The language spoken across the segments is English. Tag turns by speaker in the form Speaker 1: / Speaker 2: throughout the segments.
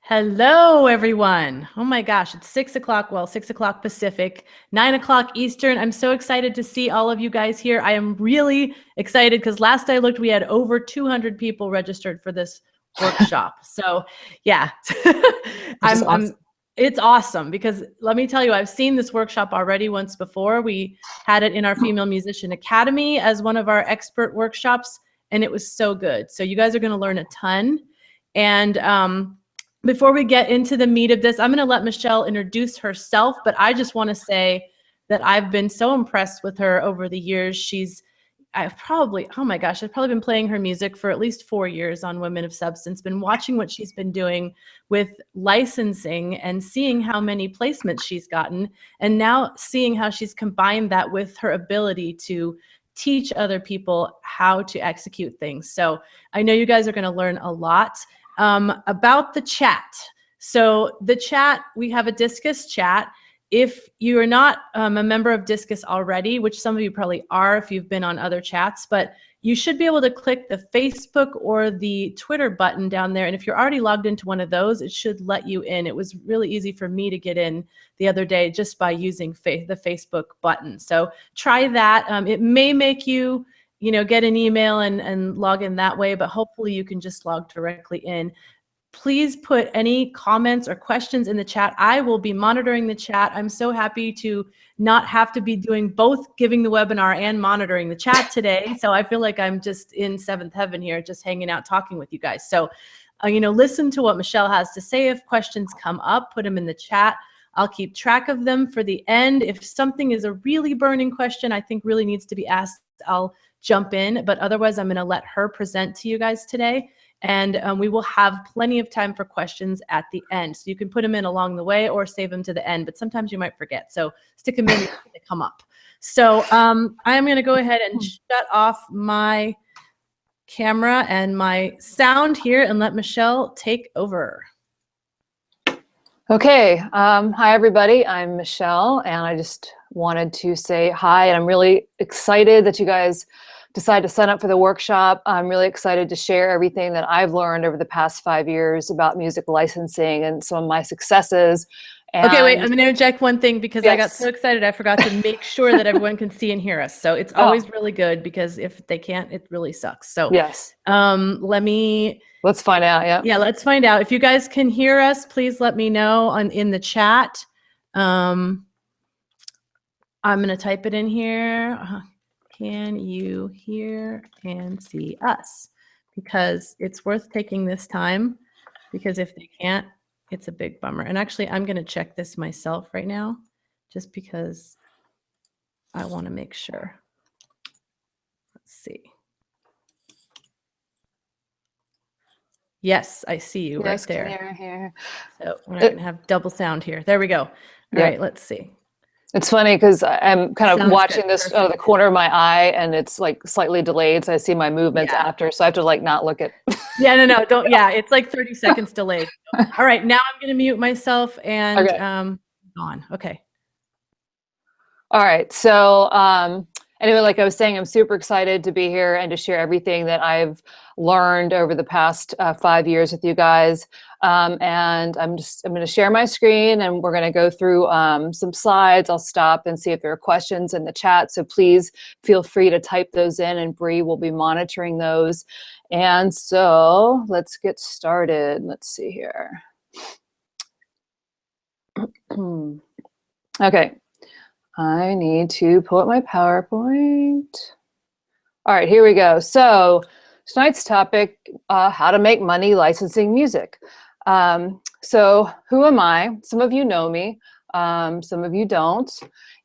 Speaker 1: Hello, everyone. Oh my gosh, it's 6 o'clock. Well, 6 o'clock Pacific, 9 o'clock Eastern. I'm so excited to see all of you guys here. I am really excited because last I looked, we had over 200 people registered for this workshop. So, yeah,
Speaker 2: Which is awesome.
Speaker 1: it's awesome because let me tell you, I've seen this workshop already once before. We had it in our Female Musician Academy as one of our expert workshops, and it was so good. So, you guys are going to learn a ton. And, before we get into the meat of this, I'm going to let Michelle introduce herself, but I just want to say that I've been so impressed with her over the years. I've probably been playing her music for at least 4 years on Women of Substance, been watching what she's been doing with licensing and seeing how many placements she's gotten, and now seeing how she's combined that with her ability to teach other people how to execute things. So I know you guys are going to learn a lot. About the chat. So the chat, we have a Disqus chat. If you are not a member of Disqus already, which some of you probably are if you've been on other chats, but you should be able to click the Facebook or the Twitter button down there. And if you're already logged into one of those, it should let you in. It was really easy for me to get in the other day just by using the Facebook button. So try that. It may make you get an email and log in that way, but hopefully you can just log directly in. Please put any comments or questions in the chat. I will be monitoring the chat. I'm so happy to not have to be doing both, giving the webinar and monitoring the chat today. So I feel like I'm just in seventh heaven here, just hanging out, talking with you guys. So, listen to what Michelle has to say. If questions come up, put them in the chat. I'll keep track of them for the end. If something is a really burning question I think really needs to be asked, I'll jump in, but otherwise I'm going to let her present to you guys today, and we will have plenty of time for questions at the end. So you can put them in along the way or save them to the end, but sometimes you might forget. So stick them in when they come up. So I'm going to go ahead and shut off my camera and my sound here and let Michelle take over.
Speaker 2: Okay, hi everybody, I'm Michelle, and I just wanted to say hi, and I'm really excited that you guys decided to sign up for the workshop. I'm really excited to share everything that I've learned over the past 5 years about music licensing and some of my successes.
Speaker 1: Okay, wait, I'm going to interject one thing because
Speaker 2: Yes.
Speaker 1: I got so excited. I forgot to make sure that everyone can see and hear us. So it's always really good because if they can't, it really sucks. So
Speaker 2: yes,
Speaker 1: let's
Speaker 2: find out.
Speaker 1: Yeah, let's find out. If you guys can hear us, please let me know in the chat. I'm going to type it in here. Can you hear and see us? Because it's worth taking this time, because if they can't, it's a big bummer. And actually, I'm going to check this myself right now, just because I want to make sure. Let's see. Yes, I see you right there.
Speaker 2: Here.
Speaker 1: So we're not going to have double sound here. There we go. All right, let's see.
Speaker 2: It's funny because I'm kind of watching this out of the corner of my eye, and it's like slightly delayed, so I see my movements after, so I have to like not look at.
Speaker 1: Yeah, no, don't. Yeah, it's like 30 seconds delayed. All right, now I'm going to mute myself and on. Okay.
Speaker 2: All right, so anyway, like I was saying, I'm super excited to be here and to share everything that I've learned over the past 5 years with you guys. And I'm going to share my screen, and we're going to go through some slides. I'll stop and see if there are questions in the chat. So please feel free to type those in, and Bree will be monitoring those. And so let's get started. Let's see here. Okay. I need to pull up my PowerPoint. All right, here we go. So tonight's topic, how to make money licensing music. So who am I? Some of you know me, some of you don't.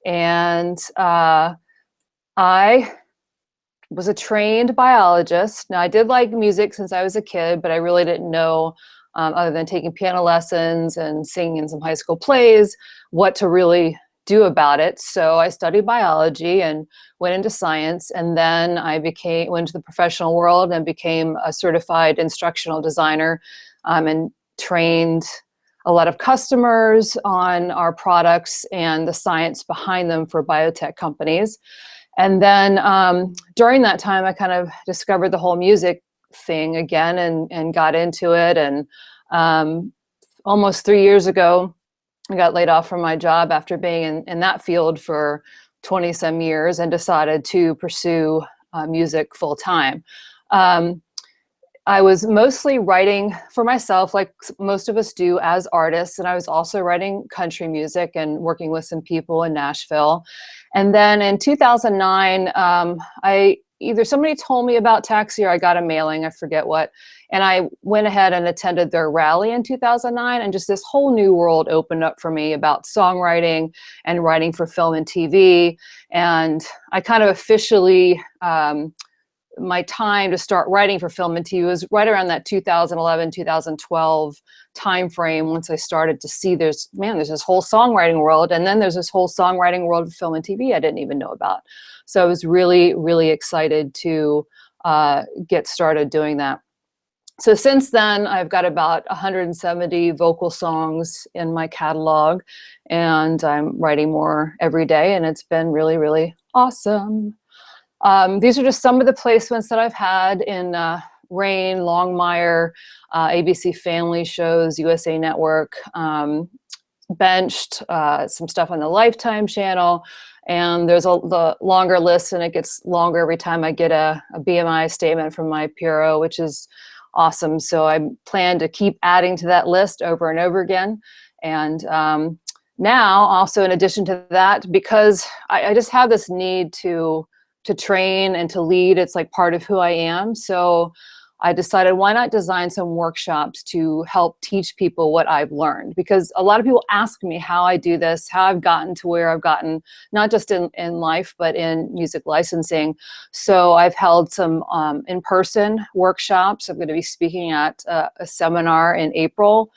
Speaker 2: And I was a trained biologist. Now, I did like music since I was a kid, but I really didn't know, other than taking piano lessons and singing in some high school plays, what to really do about it. So I studied biology and went into science, and then I went to the professional world and became a certified instructional designer, and trained a lot of customers on our products and the science behind them for biotech companies. And then during that time, I kind of discovered the whole music thing again and got into it, and almost 3 years ago, I got laid off from my job after being in that field for 20 some years and decided to pursue music full time. I was mostly writing for myself, like most of us do as artists, and I was also writing country music and working with some people in Nashville. And then in 2009, either somebody told me about Taxi or I got a mailing, I forget what, and I went ahead and attended their rally in 2009, and just this whole new world opened up for me about songwriting and writing for film and TV. And I kind of officially, my time to start writing for film and TV was right around that 2011, 2012 timeframe, once I started to see there's this whole songwriting world, and then there's this whole songwriting world of film and TV I didn't even know about. So I was really, really excited to get started doing that. So since then, I've got about 170 vocal songs in my catalog, and I'm writing more every day, and it's been really, really awesome. These are just some of the placements that I've had in Rain, Longmire, ABC Family shows, USA Network, Benched, some stuff on the Lifetime channel, and there's the longer list, and it gets longer every time I get a BMI statement from my PRO, which is awesome. So I plan to keep adding to that list over and over again. And now, also in addition to that, because I just have this need to train and to lead, it's like part of who I am. So I decided, why not design some workshops to help teach people what I've learned? Because a lot of people ask me how I do this, how I've gotten to where I've gotten, not just in life, but in music licensing. So I've held some in-person workshops. I'm going to be speaking at a seminar in April.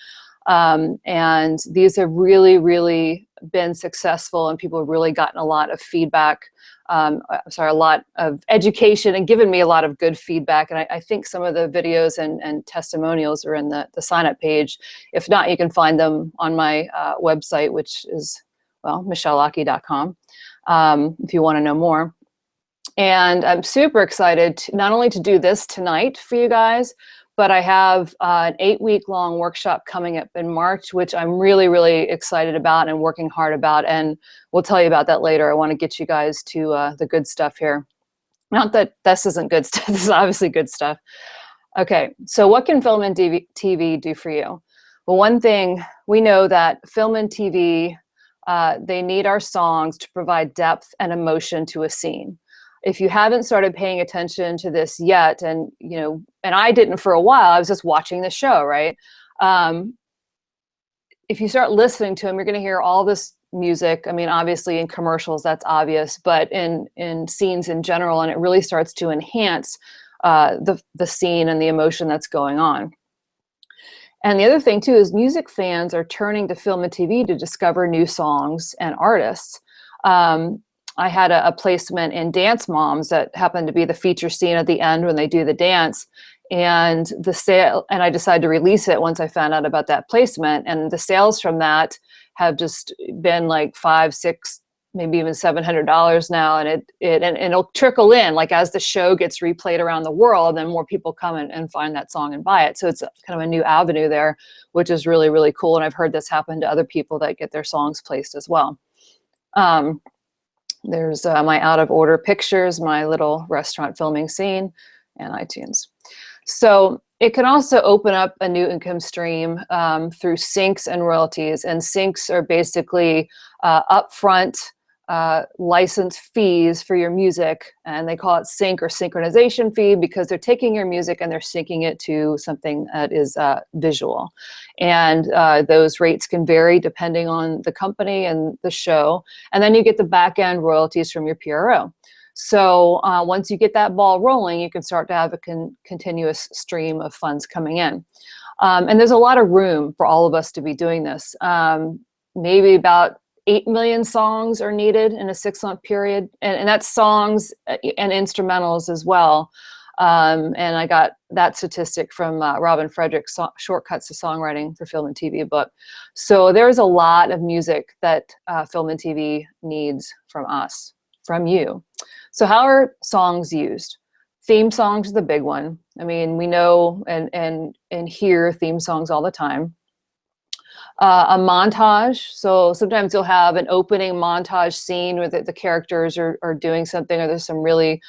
Speaker 2: And these have really, really been successful, and people have really gotten a lot of feedback. A lot of education, and given me a lot of good feedback. And I think some of the videos and testimonials are in the sign-up page. If not, you can find them on my website, which is, well, michelleaki.com, if you want to know more. And I'm super excited not only to do this tonight for you guys, but I have an 8-week-long workshop coming up in March, which I'm really, really excited about and working hard about. And we'll tell you about that later. I want to get you guys to the good stuff here. Not that this isn't good stuff. This is obviously good stuff. Okay, so what can film and TV do for you? Well, one thing, we know that film and TV, they need our songs to provide depth and emotion to a scene. If you haven't started paying attention to this yet, and and I didn't for a while, I was just watching the show, right? If you start listening to them, you're going to hear all this music. I mean, obviously in commercials, that's obvious, but in scenes in general, and it really starts to enhance the scene and the emotion that's going on. And the other thing too is music fans are turning to film and TV to discover new songs and artists. I had a placement in Dance Moms that happened to be the feature scene at the end when they do the dance, and I decided to release it once I found out about that placement, and the sales from that have just been like $500, $600, maybe even $700 now, and it'll trickle in, like as the show gets replayed around the world, then more people come and find that song and buy it. So it's kind of a new avenue there, which is really, really cool. And I've heard this happen to other people that get their songs placed as well. There's my out of order pictures, my little restaurant filming scene, and iTunes. So it can also open up a new income stream through syncs and royalties. And syncs are basically upfront license fees for your music, and they call it sync or synchronization fee because they're taking your music and they're syncing it to something that is visual. And those rates can vary depending on the company and the show. And then you get the back end royalties from your PRO. So once you get that ball rolling, you can start to have a continuous stream of funds coming in. And there's a lot of room for all of us to be doing this. Maybe about 8 million songs are needed in a 6-month period. And that's songs and instrumentals as well. And I got that statistic from Robin Frederick's Shortcuts to Songwriting for Film and TV book. So there's a lot of music that film and TV needs from us, from you. So how are songs used? Theme songs are the big one. I mean, we know and hear theme songs all the time. A montage. So sometimes you'll have an opening montage scene where the characters are doing something, or there's some really,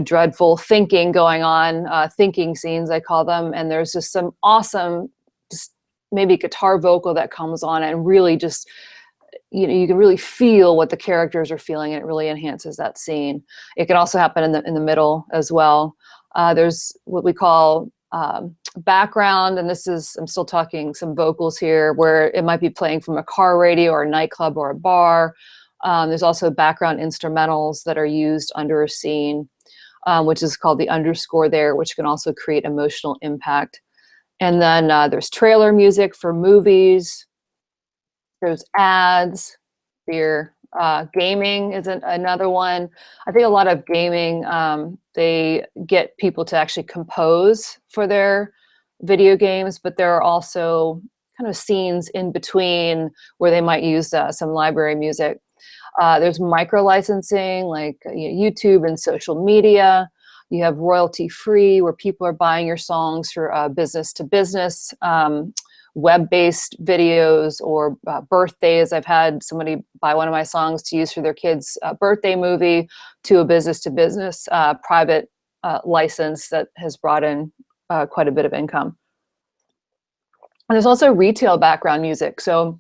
Speaker 2: dreadful thinking going on, thinking scenes, I call them. And there's just some awesome, just maybe guitar vocal that comes on and really just, you can really feel what the characters are feeling, and it really enhances that scene. It can also happen in the middle as well. There's what we call background, and this is, I'm still talking some vocals here, where it might be playing from a car radio or a nightclub or a bar. There's also background instrumentals that are used under a scene, which is called the underscore there, which can also create emotional impact. And then there's trailer music for movies. There's ads. Gaming is another one. I think a lot of gaming, they get people to actually compose for their video games, but there are also kind of scenes in between where they might use some library music. There's micro licensing, like YouTube and social media. You have royalty free, where people are buying your songs for business to business. Web-based videos or birthdays. I've had somebody buy one of my songs to use for their kid's birthday movie, to a business-to-business private license that has brought in quite a bit of income. And there's also retail background music. So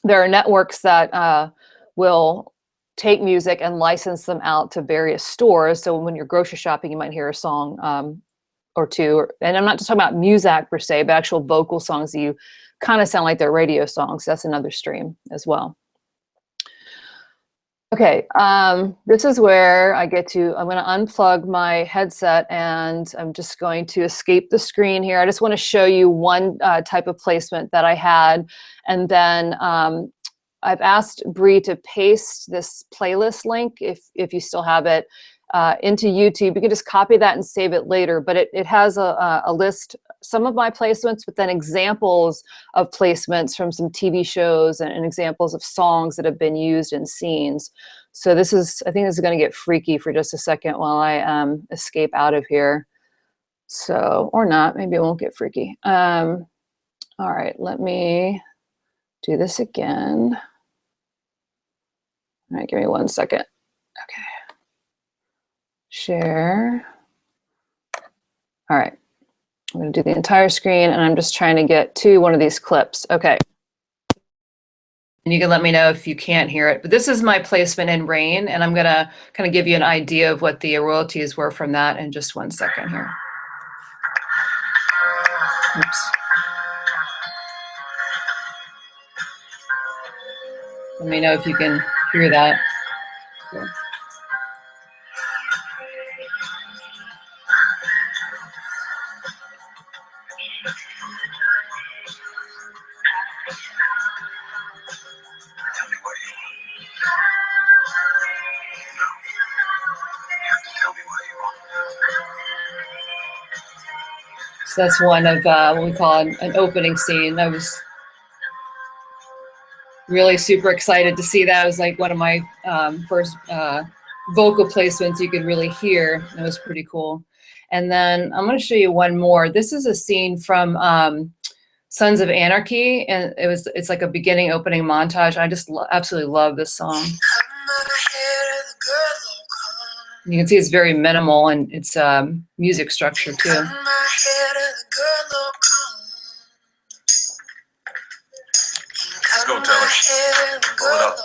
Speaker 2: there are networks that will take music and license them out to various stores. So when you're grocery shopping, you might hear a song or two, and I'm not just talking about Muzak per se, but actual vocal songs that you kind of sound like they're radio songs. That's another stream as well. Okay, this is where I'm going to unplug my headset, and I'm just going to escape the screen here. I just want to show you one type of placement that I had, and then I've asked Bree to paste this playlist link, if you still have it, into YouTube. You can just copy that and save it later, but it has a list, some of my placements, but then examples of placements from some TV shows and examples of songs that have been used in scenes. So I think this is going to get freaky for just a second while I escape out of here. So, or not, maybe it won't get freaky. All right, let me do this again. All right, give me 1 second. Okay. Share. All right, I'm going to do the entire screen, and I'm just trying to get to one of these clips. Okay. And you can let me know if you can't hear it. But this is my placement in Rain, and I'm going to kind of give you an idea of what the royalties were from that in just 1 second here. Oops. Let me know if you can hear that. Cool. So that's one of what we call an opening scene. I was really super excited to see that. It was like one of my first vocal placements you could really hear. It was pretty cool. And then I'm going to show you one more. This is a scene from Sons of Anarchy, and it's like a beginning opening montage. I just absolutely love this song. You can see it's very minimal, and it's music structure too.
Speaker 3: Let's go, Taylor. Pull it up.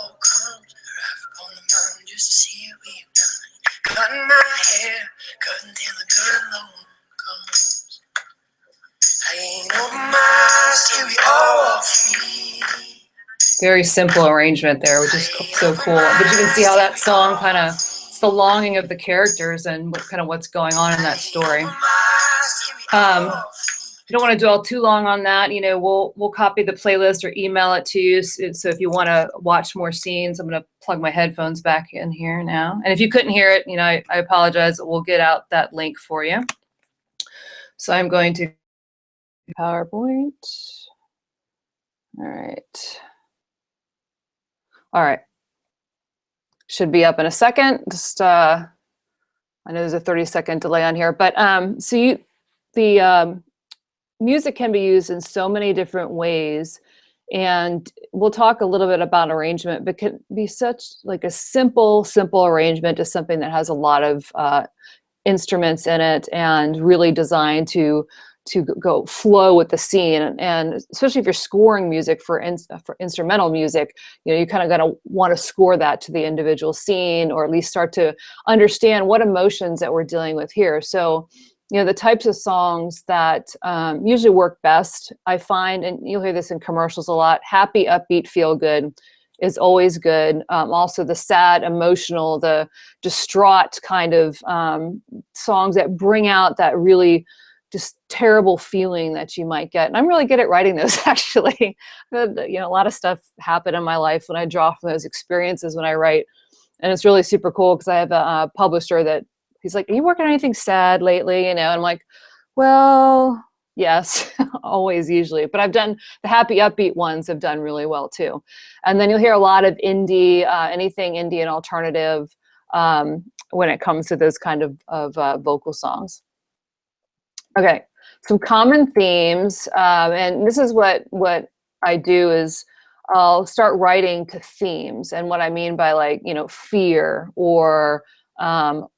Speaker 2: Very simple arrangement there, which is so cool. But you can see how that song kind of, it's the longing of the characters and what's going on in that story. You don't want to dwell too long on that. We'll copy the playlist or email it to you. So if you want to watch more scenes, I'm going to plug my headphones back in here now. And if you couldn't hear it, I apologize. We'll get out that link for you. So I'm going to PowerPoint. All right. Should be up in a second. Just I know there's a 30-second delay on here, but the music can be used in so many different ways And we'll talk a little bit about arrangement, but can be such like a simple arrangement to something that has a lot of instruments in it and really designed to go flow with the scene. And especially if you're scoring music for instrumental music, you kind of got to want to score that to the individual scene, or at least start to understand what emotions that we're dealing with here. So the types of songs that usually work best, I find, and you'll hear this in commercials a lot, happy, upbeat, feel good is always good. Also the sad, emotional, the distraught kind of songs that bring out that really just terrible feeling that you might get. And I'm really good at writing those, actually. A lot of stuff happened in my life when I draw from those experiences when I write. And it's really super cool because I have a publisher that he's like, are you working on anything sad lately? And I'm like, well, yes, always, usually. But I've done the happy, upbeat ones have done really well too. And then you'll hear a lot of indie, anything indie and alternative when it comes to those kind of vocal songs. Okay, some common themes, and this is what I do is I'll start writing to themes. And what I mean by fear or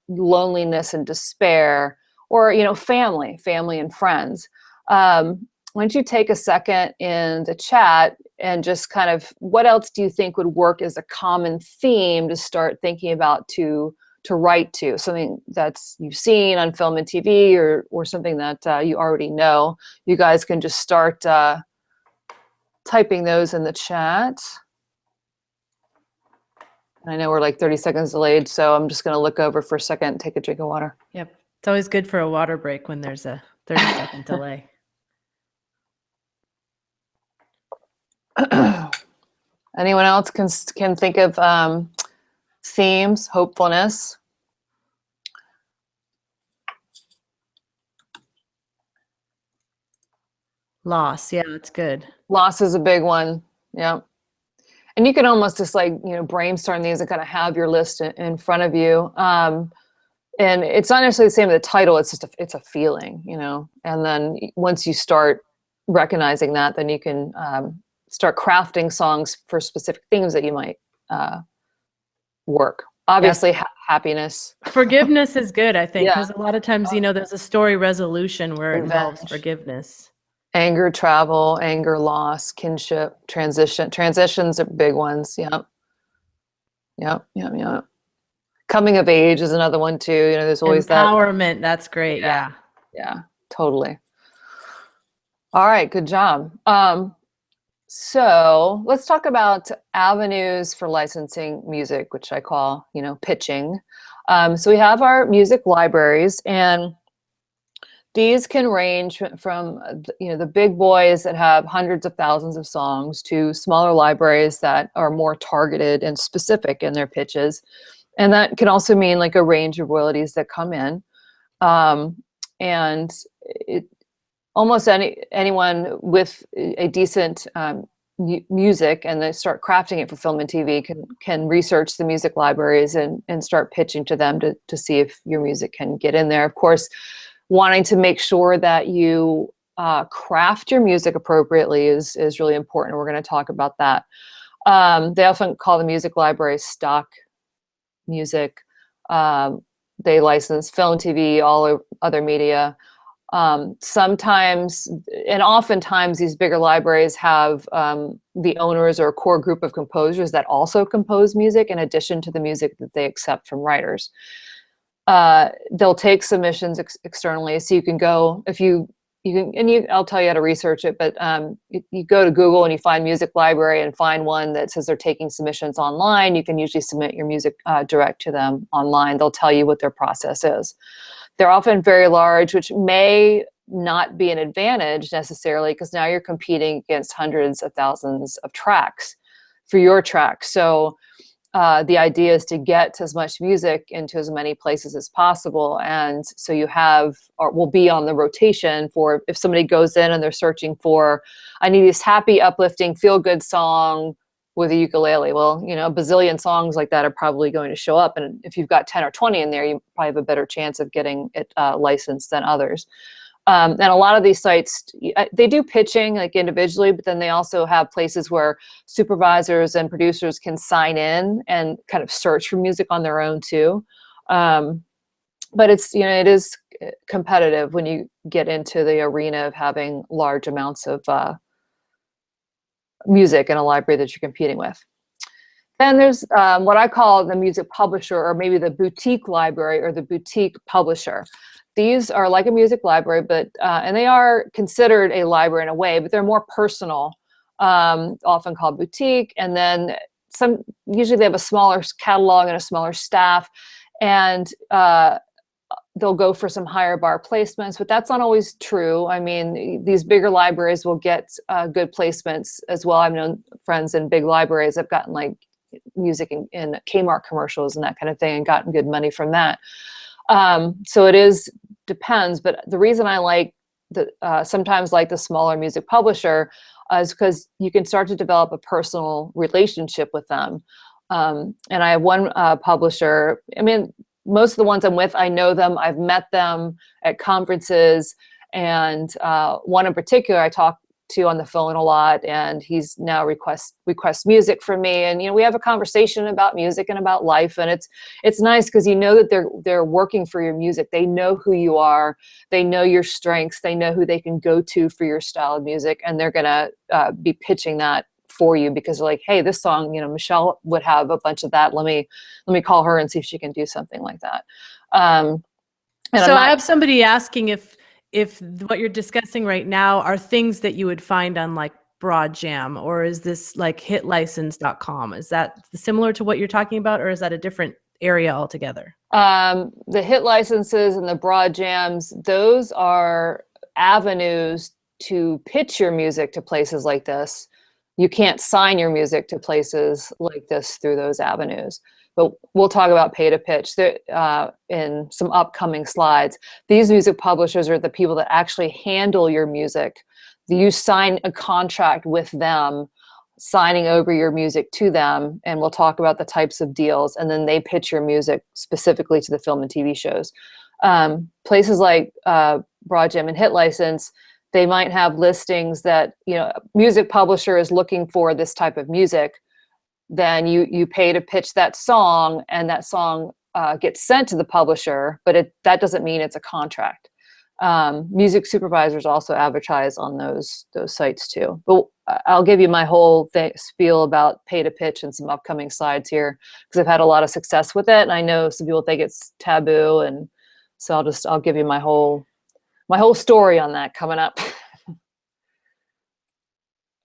Speaker 2: loneliness and despair, or family and friends. Why don't you take a second in the chat and just kind of, what else do you think would work as a common theme to start thinking about to write to? Something that's you've seen on film and TV, or something that you already know. You guys can just start typing those in the chat. I know we're like 30 seconds delayed, so I'm just going to look over for a second and take a drink of water.
Speaker 1: Yep. It's always good for a water break when there's a 30-second delay.
Speaker 2: Anyone else can think of themes? Hopefulness.
Speaker 1: Loss. Yeah, that's good.
Speaker 2: Loss is a big one. Yeah. And you can almost just brainstorm these and kind of have your list in front of you. And it's not necessarily the same as the title. It's just it's a feeling, and then once you start recognizing that, then you can start crafting songs for specific themes that you might work. Obviously, yes. Happiness.
Speaker 1: Forgiveness is good, I think, because
Speaker 2: Yeah.
Speaker 1: a lot of times, there's a story resolution where it involves
Speaker 2: Revenge.
Speaker 1: Forgiveness.
Speaker 2: Anger, travel, anger, loss, kinship, transitions are big ones. Yep. Coming of age is another one too. There's always
Speaker 1: empowerment. That's great. Yeah,
Speaker 2: totally. All right, good job. So let's talk about avenues for licensing music, which I call, pitching. So we have our music libraries, and these can range from, the big boys that have hundreds of thousands of songs to smaller libraries that are more targeted and specific in their pitches. And that can also mean like a range of royalties that come in. And almost anyone with a decent music and they start crafting it for film and TV can research the music libraries and start pitching to them to see if your music can get in there. Of course, wanting to make sure that you craft your music appropriately is really important. We're going to talk about that. They often call the music library stock music. They license film, TV, all other media. Sometimes, and oftentimes, these bigger libraries have the owners or a core group of composers that also compose music in addition to the music that they accept from writers. They'll take submissions externally, so you can go, if you can, and I'll tell you how to research it, but you go to Google and you find music library and find one that says they're taking submissions online. You can usually submit your music direct to them online. They'll tell you what their process is. They're often very large, which may not be an advantage necessarily, because now you're competing against hundreds of thousands of tracks for your track. So the idea is to get as much music into as many places as possible. And so you have, or will be on the rotation for, if somebody goes in and they're searching for, I need this happy, uplifting, feel-good song with a ukulele. Well, a bazillion songs like that are probably going to show up. And if you've got 10 or 20 in there, you probably have a better chance of getting it licensed than others. And a lot of these sites, they do pitching like individually, but then they also have places where supervisors and producers can sign in and kind of search for music on their own too. But it's, it is competitive when you get into the arena of having large amounts of music in a library that you're competing with. Then there's what I call the music publisher, or maybe the boutique library or the boutique publisher. These are like a music library, but and they are considered a library in a way, but they're more personal, often called boutique. And then usually they have a smaller catalog and a smaller staff, and they'll go for some higher bar placements, but that's not always true. I mean, these bigger libraries will get good placements as well. I've known friends in big libraries have gotten like music in Kmart commercials and that kind of thing, and gotten good money from that. So it depends, but the reason I like sometimes like the smaller music publisher is because you can start to develop a personal relationship with them. And I have one publisher. I mean, most of the ones I'm with, I know them. I've met them at conferences, and one in particular I talk to on the phone a lot, and he's now requests music from me, and we have a conversation about music and about life, and it's nice because you know that they're working for your music. They know who you are, they know your strengths, they know who they can go to for your style of music, and they're gonna be pitching that for you because they're like, hey, this song, Michelle would have a bunch of that. Let me call her and see if she can do something like that.
Speaker 1: So I have somebody asking if what you're discussing right now are things that you would find on like BroadJam, or is this like hitlicense.com? Is that similar to what you're talking about, or is that a different area altogether?
Speaker 2: The hit licenses and the BroadJams, those are avenues to pitch your music to places like this. You can't sign your music to places like this through those avenues. But we'll talk about pay to pitch in some upcoming slides. These music publishers are the people that actually handle your music. You sign a contract with them, signing over your music to them, and we'll talk about the types of deals, and then they pitch your music specifically to the film and TV shows. Places like BroadJam and Hit License, they might have listings that, music publisher is looking for this type of music. Then you pay to pitch that song, and that song gets sent to the publisher, but that doesn't mean it's a contract. Music supervisors also advertise on those sites too. But I'll give you my whole spiel about pay to pitch and some upcoming slides here, because I've had a lot of success with it, and I know some people think it's taboo, and so I'll give you my whole story on that coming up.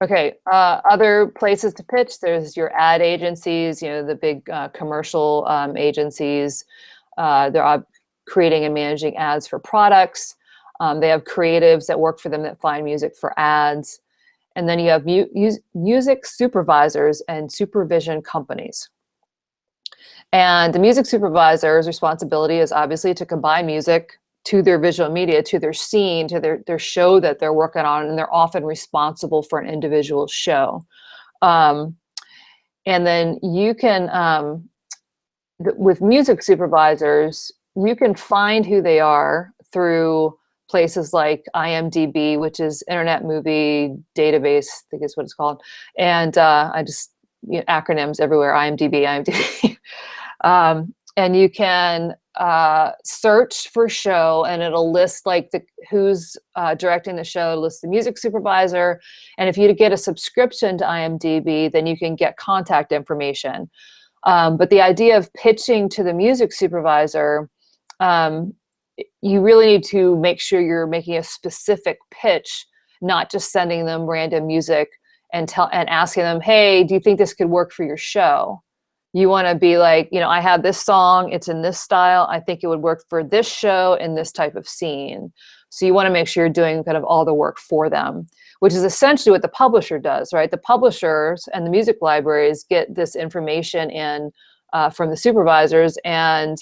Speaker 2: Okay, other places to pitch, there's your ad agencies, the big commercial agencies. They're creating and managing ads for products. They have creatives that work for them that find music for ads. And then you have music supervisors and supervision companies. And the music supervisor's responsibility is obviously to combine music to their visual media, to their scene, to their show that they're working on, and they're often responsible for an individual show. And then you can, with music supervisors, you can find who they are through places like IMDb, which is Internet Movie Database, I think is what it's called. And acronyms everywhere, IMDb. And you can search for show, and it'll list like who's directing the show, list the music supervisor. And if you get a subscription to IMDb, then you can get contact information. But the idea of pitching to the music supervisor, you really need to make sure you're making a specific pitch, not just sending them random music and asking them, hey, do you think this could work for your show? You want to be like, I have this song, it's in this style, I think it would work for this show in this type of scene. So you want to make sure you're doing kind of all the work for them, which is essentially what the publisher does, right? The publishers and the music libraries get this information in from the supervisors and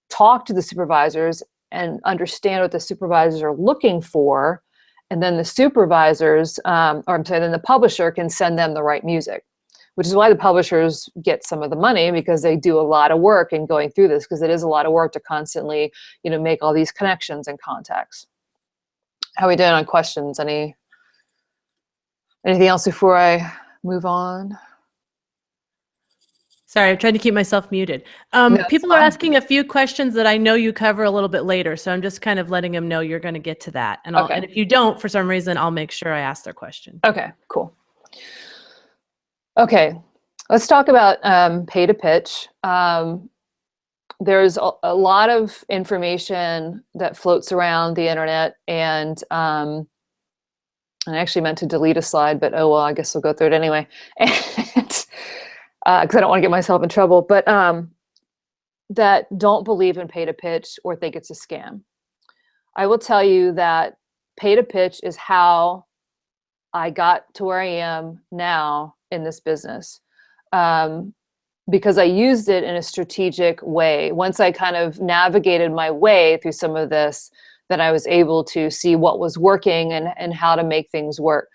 Speaker 2: talk to the supervisors and understand what the supervisors are looking for. And then the supervisors, then the publisher can send them the right music, which is why the publishers get some of the money, because they do a lot of work in going through this, because it is a lot of work to constantly, make all these connections and contacts. How are we doing on questions? Anything else before I move on?
Speaker 1: Sorry, I'm trying to keep myself muted.
Speaker 2: No, it's
Speaker 1: People are
Speaker 2: fine.
Speaker 1: asking a few questions that I know you cover a little bit later, so I'm just kind of letting them know you're going to get to that. And
Speaker 2: Okay.
Speaker 1: and if you don't, for some reason, I'll make sure I ask their question.
Speaker 2: Okay, cool. Okay, let's talk about pay to pitch. There's a lot of information that floats around the internet, and I actually meant to delete a slide, but oh well, I guess we'll go through it anyway. Because I don't want to get myself in trouble, but that don't believe in pay to pitch or think it's a scam. I will tell you that pay to pitch is how I got to where I am now in this business, because I used it in a strategic way. Once I kind of navigated my way through some of this, then I was able to see what was working and how to make things work.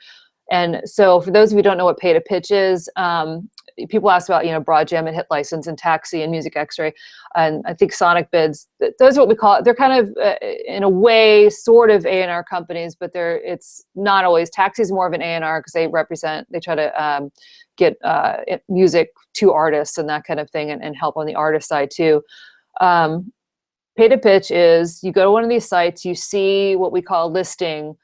Speaker 2: And so for those of you who don't know what pay to pitch is, people ask about, Broad Jam and Hit License and Taxi and Music X-Ray. And I think Sonic Bids, those are what we call it. They're kind of, in a way, sort of A&R companies, but it's not always. Taxi is more of an A&R because they try to get music to artists and that kind of thing, and help on the artist side too. Pay to pitch is you go to one of these sites, you see what we call a listing.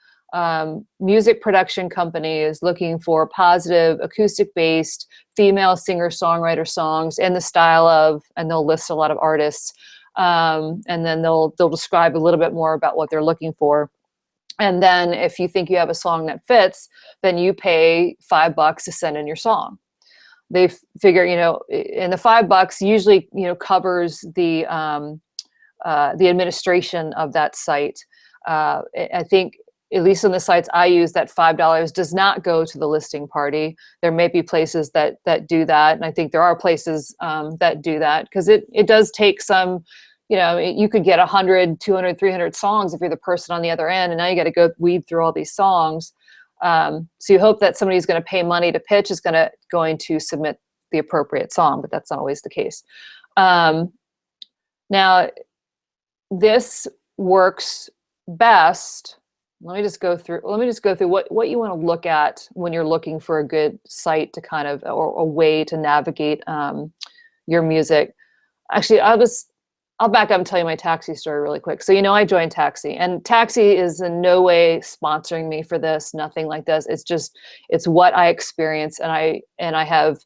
Speaker 2: Music production companies looking for positive acoustic-based female singer-songwriter songs in the style of, and they'll list a lot of artists, and then they'll describe a little bit more about what they're looking for. And then if you think you have a song that fits, then you pay $5 to send in your song. They figure, and the $5 usually, covers the administration of that site. I think, at least on the sites I use, that $5 does not go to the listing party. There may be places that do that, and I think there are places that do that, because it does take some, you could get 100, 200, 300 songs if you're the person on the other end, and now you got to go weed through all these songs. So you hope that somebody who's going to pay money to pitch is going to submit the appropriate song, but that's not always the case. Now, this works best. Let me just go through what you want to look at when you're looking for a good site to kind of, or a way to navigate your music. Actually, I'll back up and tell you my Taxi story really quick. So, I joined Taxi, and Taxi is in no way sponsoring me for this, nothing like this. It's what I experience, and I have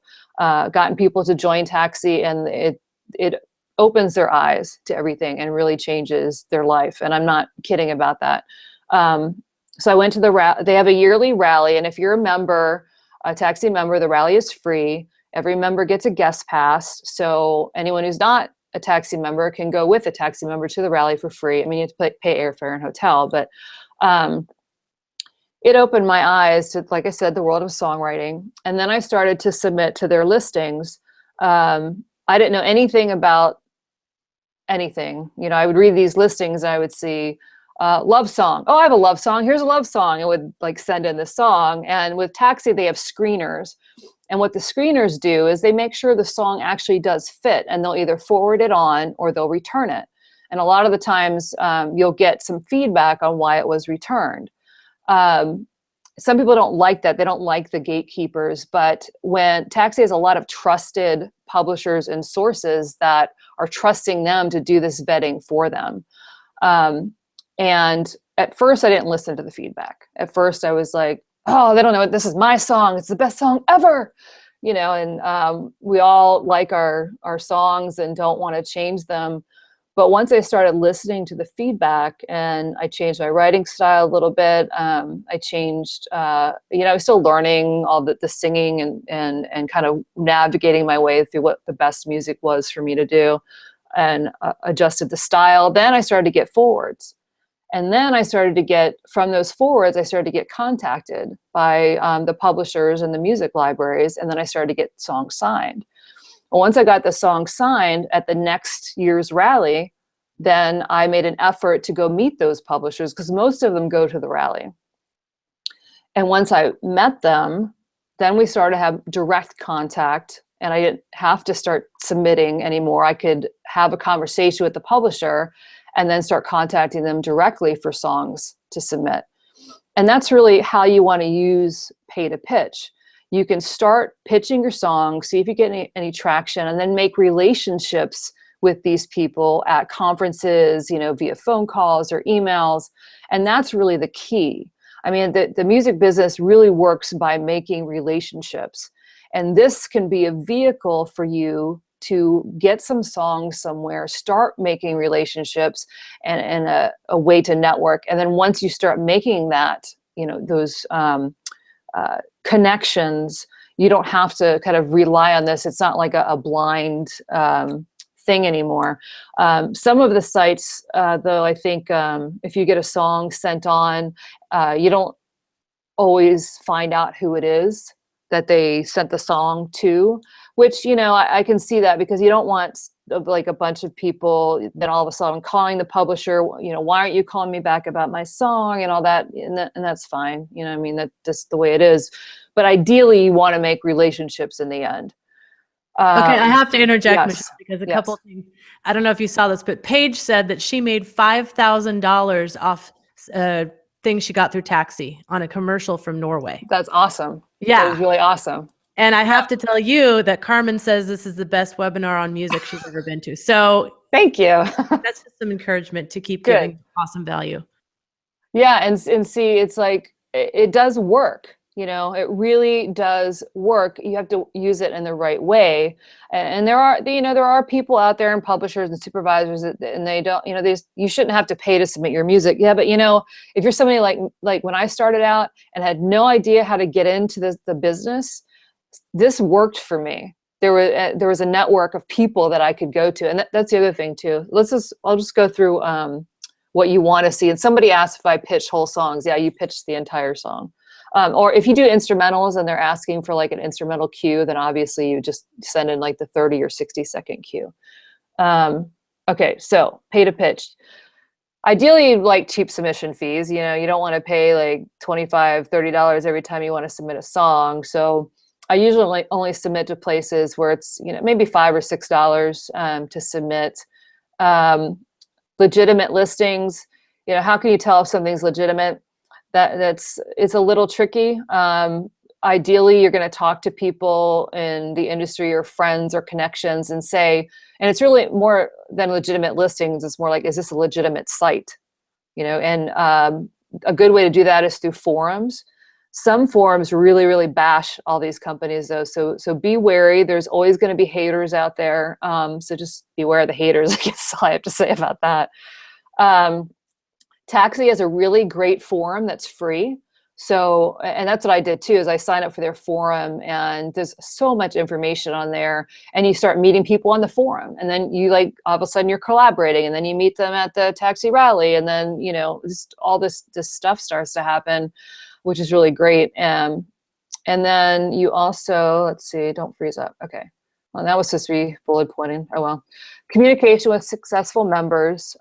Speaker 2: gotten people to join Taxi, and it opens their eyes to everything and really changes their life. And I'm not kidding about that. So I went to they have a yearly rally, and if you're a Taxi member, the rally is free. Every member gets a guest pass. So anyone who's not a Taxi member can go with a Taxi member to the rally for free. I mean, you have to pay airfare and hotel, but it opened my eyes to, like I said, the world of songwriting. And then I started to submit to their listings. I didn't know anything about anything. I would read these listings and I would see love song. Oh, I have a love song. Here's a love song. It would send in the song. And with Taxi, they have screeners. And what the screeners do is they make sure the song actually does fit, and they'll either forward it on or they'll return it. And a lot of the times you'll get some feedback on why it was returned. Some people don't like that. They don't like the gatekeepers, but when Taxi has a lot of trusted publishers and sources that are trusting them to do this vetting for them. And at first I didn't listen to the feedback. At first I was like, oh, they don't know, this is my song. It's the best song ever. And we all like our songs and don't want to change them. But once I started listening to the feedback, and I changed my writing style a little bit, I changed, I was still learning all the singing and kind of navigating my way through what the best music was for me to do, and adjusted the style. Then I started to get forwards. And then I started to get, from those forwards, I started to get contacted by the publishers and the music libraries, and then I started to get songs signed. Well, once I got the song signed at the next year's rally, then I made an effort to go meet those publishers, because most of them go to the rally. And once I met them, Then we started to have direct contact, and I didn't have to start submitting anymore. I could have a conversation with the publisher and then start contacting them directly for songs to submit. And that's really how you want to use pay to pitch. You can start pitching your song, see if you get any traction, and then make relationships with these people at conferences, via phone calls or emails. And that's really the key. I mean, the music business really works by making relationships. And this can be a vehicle for you to get some songs somewhere, start making relationships and a way to network. And then once you start making that, those connections, you don't have to kind of rely on this. It's not like a blind thing anymore. Some of the sites, though, I think if you get a song sent on, you don't always find out who it is that they sent the song to, which, I can see that, because you don't want like a bunch of people then all of a sudden calling the publisher, why aren't you calling me back about my song and all that? And that's fine. I mean, that's just the way it is. But ideally, you want to make relationships in the end.
Speaker 1: Okay, I have to interject,
Speaker 2: yes,
Speaker 1: Michelle, because a couple of things. I don't know if you saw this, but Paige said that she made $5,000 off things she got through Taxi on a commercial from Norway.
Speaker 2: That's awesome.
Speaker 1: Yeah.
Speaker 2: That was really awesome.
Speaker 1: And I have to tell you that Carmen says this is the best webinar on music she's ever been to. So
Speaker 2: thank you.
Speaker 1: That's just some encouragement to keep giving awesome value.
Speaker 2: Yeah, and see, it's like it does work. It really does work. You have to use it in the right way. And there are people out there and publishers and supervisors and they don't, you shouldn't have to pay to submit your music. Yeah, but if you're somebody like when I started out and had no idea how to get into the business, this worked for me. There was a network of people that I could go to, and that's the other thing too. I'll just go through what you want to see. And somebody asked if I pitch whole songs. Yeah, you pitched the entire song. Or if you do instrumentals and they're asking for like an instrumental cue, then obviously you just send in like the 30 or 60-second cue. Okay, so pay to pitch. Ideally, you'd like cheap submission fees. You don't want to pay like $25, $30 every time you want to submit a song. So I usually only submit to places where it's maybe $5 or $6 to submit. Legitimate listings. How can you tell if something's legitimate? It's a little tricky. Ideally, you're going to talk to people in the industry or friends or connections and say, and it's really more than legitimate listings. It's more like, is this a legitimate site? And a good way to do that is through forums. Some forums really, really bash all these companies though. So be wary. There's always going to be haters out there. So just beware of the haters, I guess all I have to say about that. Taxi has a really great forum that's free. So, and that's what I did too, is I signed up for their forum, and there's so much information on there, and you start meeting people on the forum, and then you all of a sudden you're collaborating, and then you meet them at the Taxi rally, and then, just all this stuff starts to happen, which is really great. And then you also, let's see, don't freeze up. Okay. Well, that was supposed to be bullet pointing. Oh, well. Communication with successful members.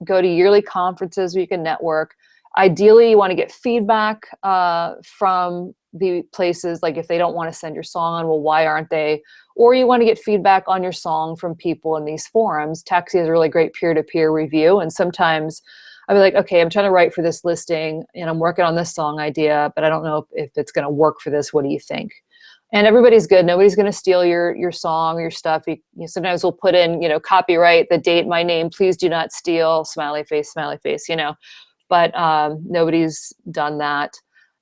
Speaker 2: Go to yearly conferences where you can network. Ideally, you want to get feedback from the places, like if they don't want to send your song on, well, why aren't they? Or you want to get feedback on your song from people in these forums. Taxi has a really great peer-to-peer review. And sometimes I'll be like, okay, I'm trying to write for this listing and I'm working on this song idea, but I don't know if it's going to work for this. What do you think? And everybody's good. Nobody's going to steal your song or your stuff. Sometimes we'll put in, copyright, the date, my name, please do not steal, smiley face, but nobody's done that.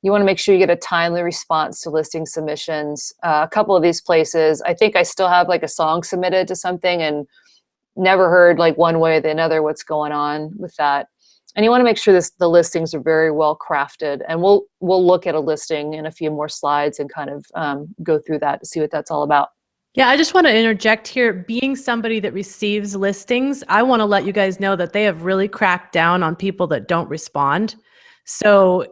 Speaker 2: You want to make sure you get a timely response to listing submissions. A couple of these places, I think I still have like a song submitted to something and never heard like one way or the other what's going on with that. And you want to make sure the listings are very well crafted. And we'll look at a listing in a few more slides and kind of go through that to see what that's all about.
Speaker 1: Yeah, I just want to interject here. Being somebody that receives listings, I want to let you guys know that they have really cracked down on people that don't respond. So,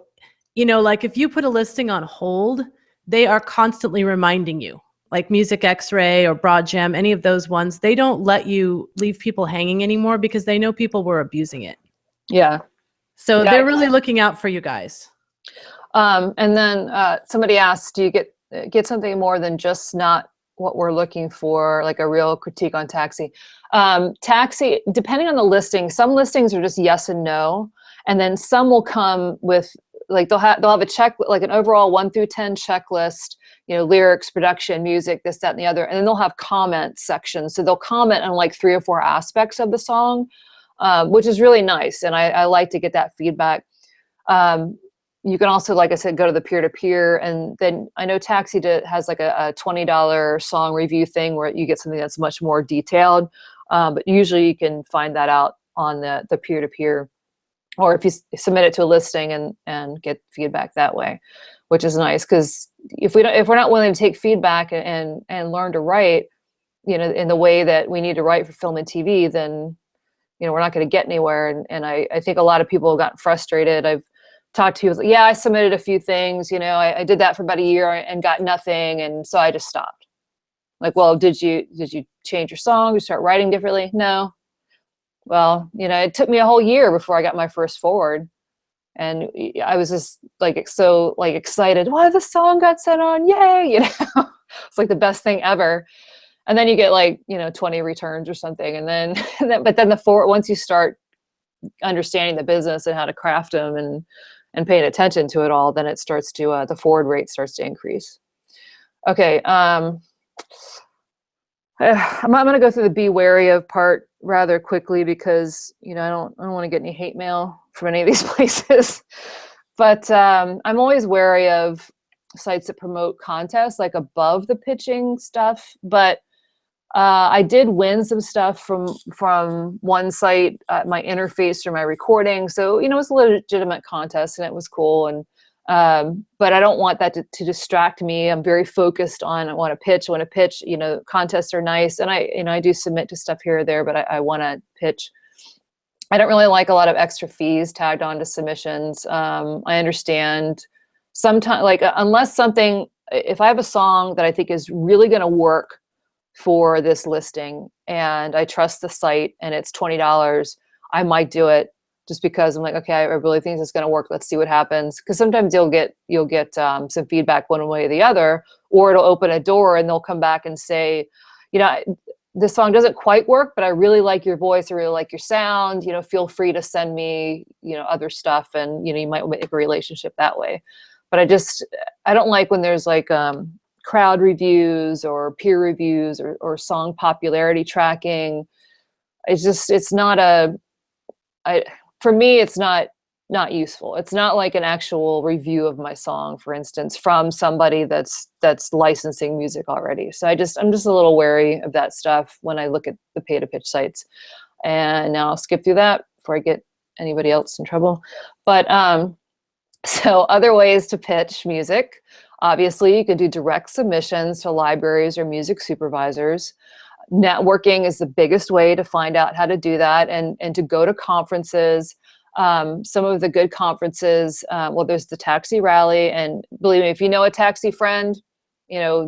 Speaker 1: like if you put a listing on hold, they are constantly reminding you, like Music X-Ray or BroadJam, any of those ones, they don't let you leave people hanging anymore because they know people were abusing it.
Speaker 2: Yeah.
Speaker 1: So they're really looking out for you guys.
Speaker 2: And then somebody asked, do you get get something more than just not what we're looking for, like a real critique on Taxi. Taxi, depending on the listing, some listings are just yes and no, and then some will come with like they'll have a check, like an overall 1 through 10 checklist, lyrics, production, music, this, that, and the other, and then they'll have comment sections. So they'll comment on like 3 or 4 aspects of the song, which is really nice, and I like to get that feedback. You can also, like I said, go to the peer-to-peer, and then I know Taxi has like a $20 song review thing where you get something that's much more detailed, but usually you can find that out on the peer-to-peer, or if you submit it to a listing and get feedback that way, which is nice, because if we're not willing to take feedback and learn to write, in the way that we need to write for film and TV, then we're not going to get anywhere. And I think a lot of people have gotten frustrated. I've talked to people, yeah, I submitted a few things, I did that for about a year and got nothing, and so I just stopped. Like, well, did you change your song? Did you start writing differently? No. Well, it took me a whole year before I got my first forward, and I was just so excited. Wow, the song got sent on! Yay! It's like the best thing ever. And then you get 20 returns or something, and then but then the forward, once you start understanding the business and how to craft them and paying attention to it all, then it starts to the forward rate starts to increase. Okay, I'm going to go through the be wary of part rather quickly, because I don't want to get any hate mail from any of these places. But I'm always wary of sites that promote contests like above the pitching stuff. But I did win some stuff from one site, my interface for my recording. So, it was a legitimate contest and it was cool. And but I don't want that to distract me. I'm very focused on, I want to pitch. Contests are nice. And I do submit to stuff here or there, but I want to pitch. I don't really like a lot of extra fees tagged onto submissions. I understand sometimes, unless if I have a song that I think is really going to work for this listing and I trust the site and it's $20, I might do it just because I'm like, okay, I really think it's going to work. Let's see what happens. Because sometimes you'll get some feedback one way or the other, or it'll open a door and they'll come back and say, this song doesn't quite work, but I really like your voice. I really like your sound. Feel free to send me, other stuff, and you might make a relationship that way. But I don't like when there's crowd reviews or peer reviews or song popularity tracking. For me, it's not useful. It's not like an actual review of my song, for instance, from somebody that's licensing music already. So I'm just a little wary of that stuff when I look at the pay to pitch sites. And now I'll skip through that before I get anybody else in trouble. But so other ways to pitch music. Obviously, you can do direct submissions to libraries or music supervisors. Networking is the biggest way to find out how to do that, and to go to conferences. Some of the good conferences, there's the Taxi Rally, and believe me, if you know a Taxi friend,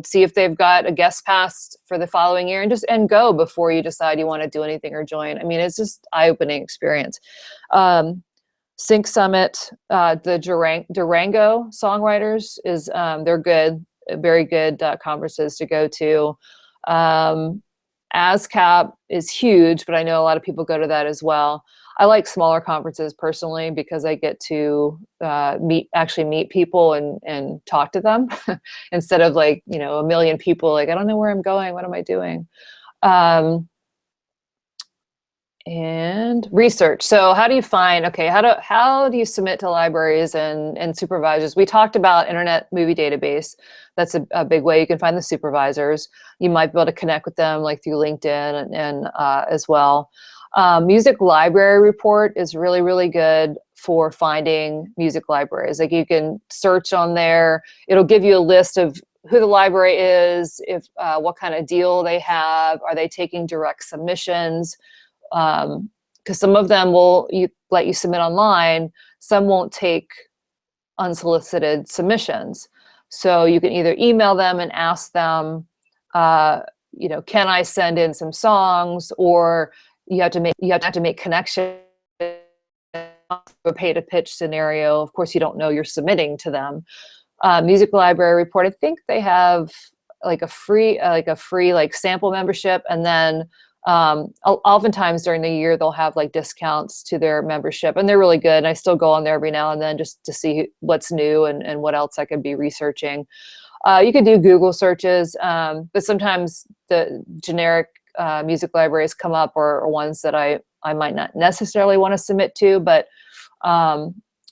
Speaker 2: see if they've got a guest pass for the following year, and go before you decide you want to do anything or join. I mean, it's just eye-opening experience. Sync Summit, the Durango Songwriters is they're good, very good conferences to go to. ASCAP is huge, but I know a lot of people go to that as well. I like smaller conferences personally because I get to meet people and talk to them instead of a million people. I don't know where I'm going. What am I doing? And research. So how do you find, how do you submit to libraries and supervisors? We talked about Internet Movie Database. That's a big way you can find the supervisors. You might be able to connect with them through LinkedIn and as well. Music Library Report is really, really good for finding music libraries. You can search on there. It'll give you a list of who the library is, if what kind of deal they have, are they taking direct submissions? Because some of them will let you submit online, some won't take unsolicited submissions. So you can either email them and ask them, can I send in some songs, or you have to make connections. A pay to pitch scenario. Of course, you don't know you're submitting to them, Music Library Report, I think they have like a free like sample membership, and then oftentimes during the year they'll have like discounts to their membership, and they're really good. And I still go on there every now and then just to see what's new and what else I could be researching. You could do Google searches, but sometimes the generic music libraries come up, or ones that I might not necessarily want to submit to. But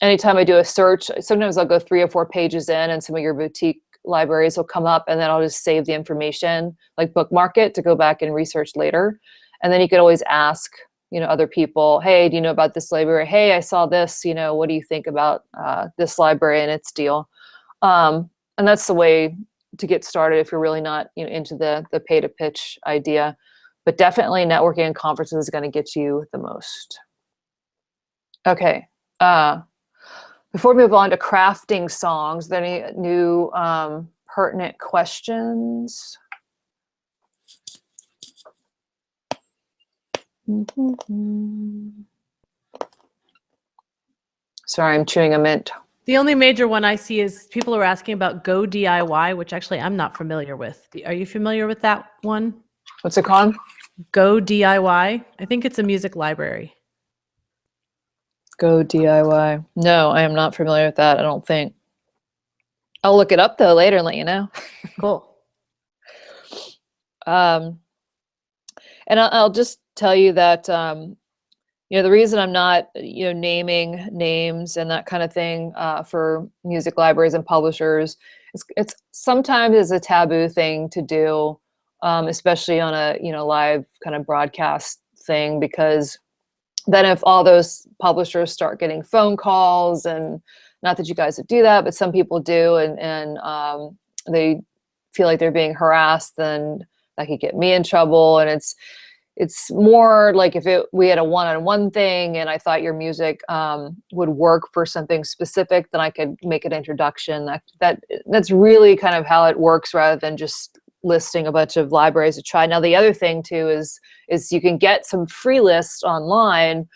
Speaker 2: anytime I do a search, sometimes I'll go 3 or 4 pages in, and some of your boutique libraries will come up, and then I'll just save the information, like bookmark it to go back and research later. And then you could always ask, other people, hey, do you know about this library? Hey, I saw this, what do you think about this library and its deal? And that's the way to get started if you're really not into the pay to pitch idea. But definitely networking and conferences is going to get you the most. Okay. Before we move on to crafting songs, are there any new pertinent questions? Sorry, I'm chewing a mint.
Speaker 1: The only major one I see is people are asking about Go DIY, which actually I'm not familiar with. Are you familiar with that one?
Speaker 2: What's it called?
Speaker 1: Go DIY. I think it's a music library.
Speaker 2: Go DIY. No, I am not familiar with that, I don't think. I'll look it up though later and let you know.
Speaker 1: Cool.
Speaker 2: And I'll just tell you that the reason I'm not naming names and that kind of thing for music libraries and publishers, it's sometimes is a taboo thing to do, especially on a live kind of broadcast thing, because then if all those publishers start getting phone calls, and not that you guys would do that, but some people do, and they feel like they're being harassed, then that could get me in trouble. And it's more like if we had a one-on-one thing and I thought your music would work for something specific, then I could make an introduction. That's really kind of how it works, rather than just listing a bunch of libraries to try. Now, the other thing too is you can get some free lists online.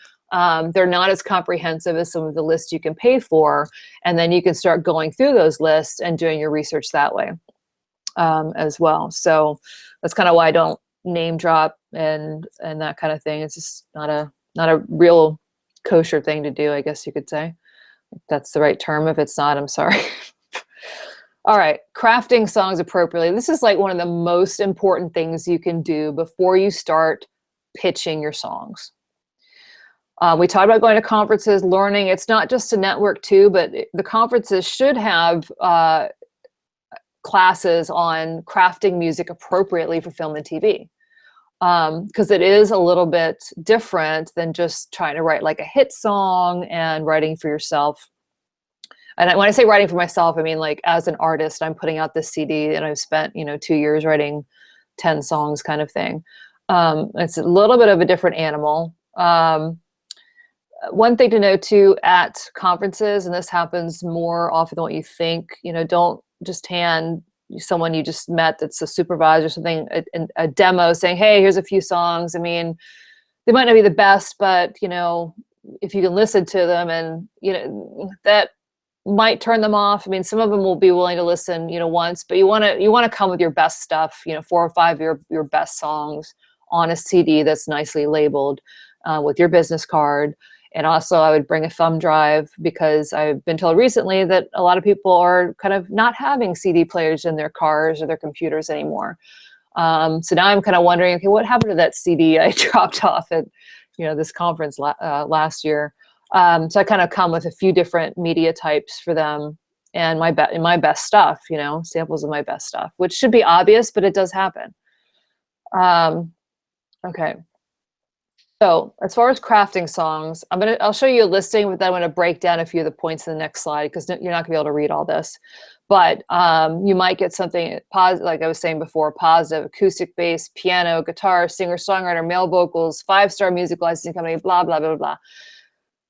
Speaker 2: They're not as comprehensive as some of the lists you can pay for, and then you can start going through those lists and doing your research that way as well. So that's kind of why I don't name drop and that kind of thing. It's just not a real kosher thing to do, I guess you could say. If that's the right term. If it's not, I'm sorry. All right, crafting songs appropriately. This is like one of the most important things you can do before you start pitching your songs. We talked about going to conferences, learning. It's not just a network too, but the conferences should have classes on crafting music appropriately for film and TV. Because it is a little bit different than just trying to write like a hit song and writing for yourself. And when I say writing for myself, I mean like as an artist, I'm putting out this CD and I've spent 2 years writing 10 songs kind of thing. It's a little bit of a different animal. One thing to know too at conferences, and this happens more often than what you think, don't just hand someone you just met that's a supervisor or something a demo saying, hey, here's a few songs. I mean, they might not be the best, but if you can listen to them, and that might turn them off. I mean, some of them will be willing to listen once, but you want to come with your best stuff, 4 or 5 of your best songs on a CD that's nicely labeled with your business card. And also I would bring a thumb drive, because I've been told recently that a lot of people are kind of not having CD players in their cars or their computers anymore. So now I'm kind of wondering, okay, what happened to that CD I dropped off at, this conference last year? So I kind of come with a few different media types for them, and my best stuff, samples of my best stuff, which should be obvious, but it does happen. Okay. So as far as crafting songs, I'll show you a listing, but then I'm going to break down a few of the points in the next slide, because you're not going to be able to read all this. But you might get something positive, like I was saying before, positive, acoustic bass, piano, guitar, singer-songwriter, male vocals, 5-star music licensing company, blah, blah, blah, blah.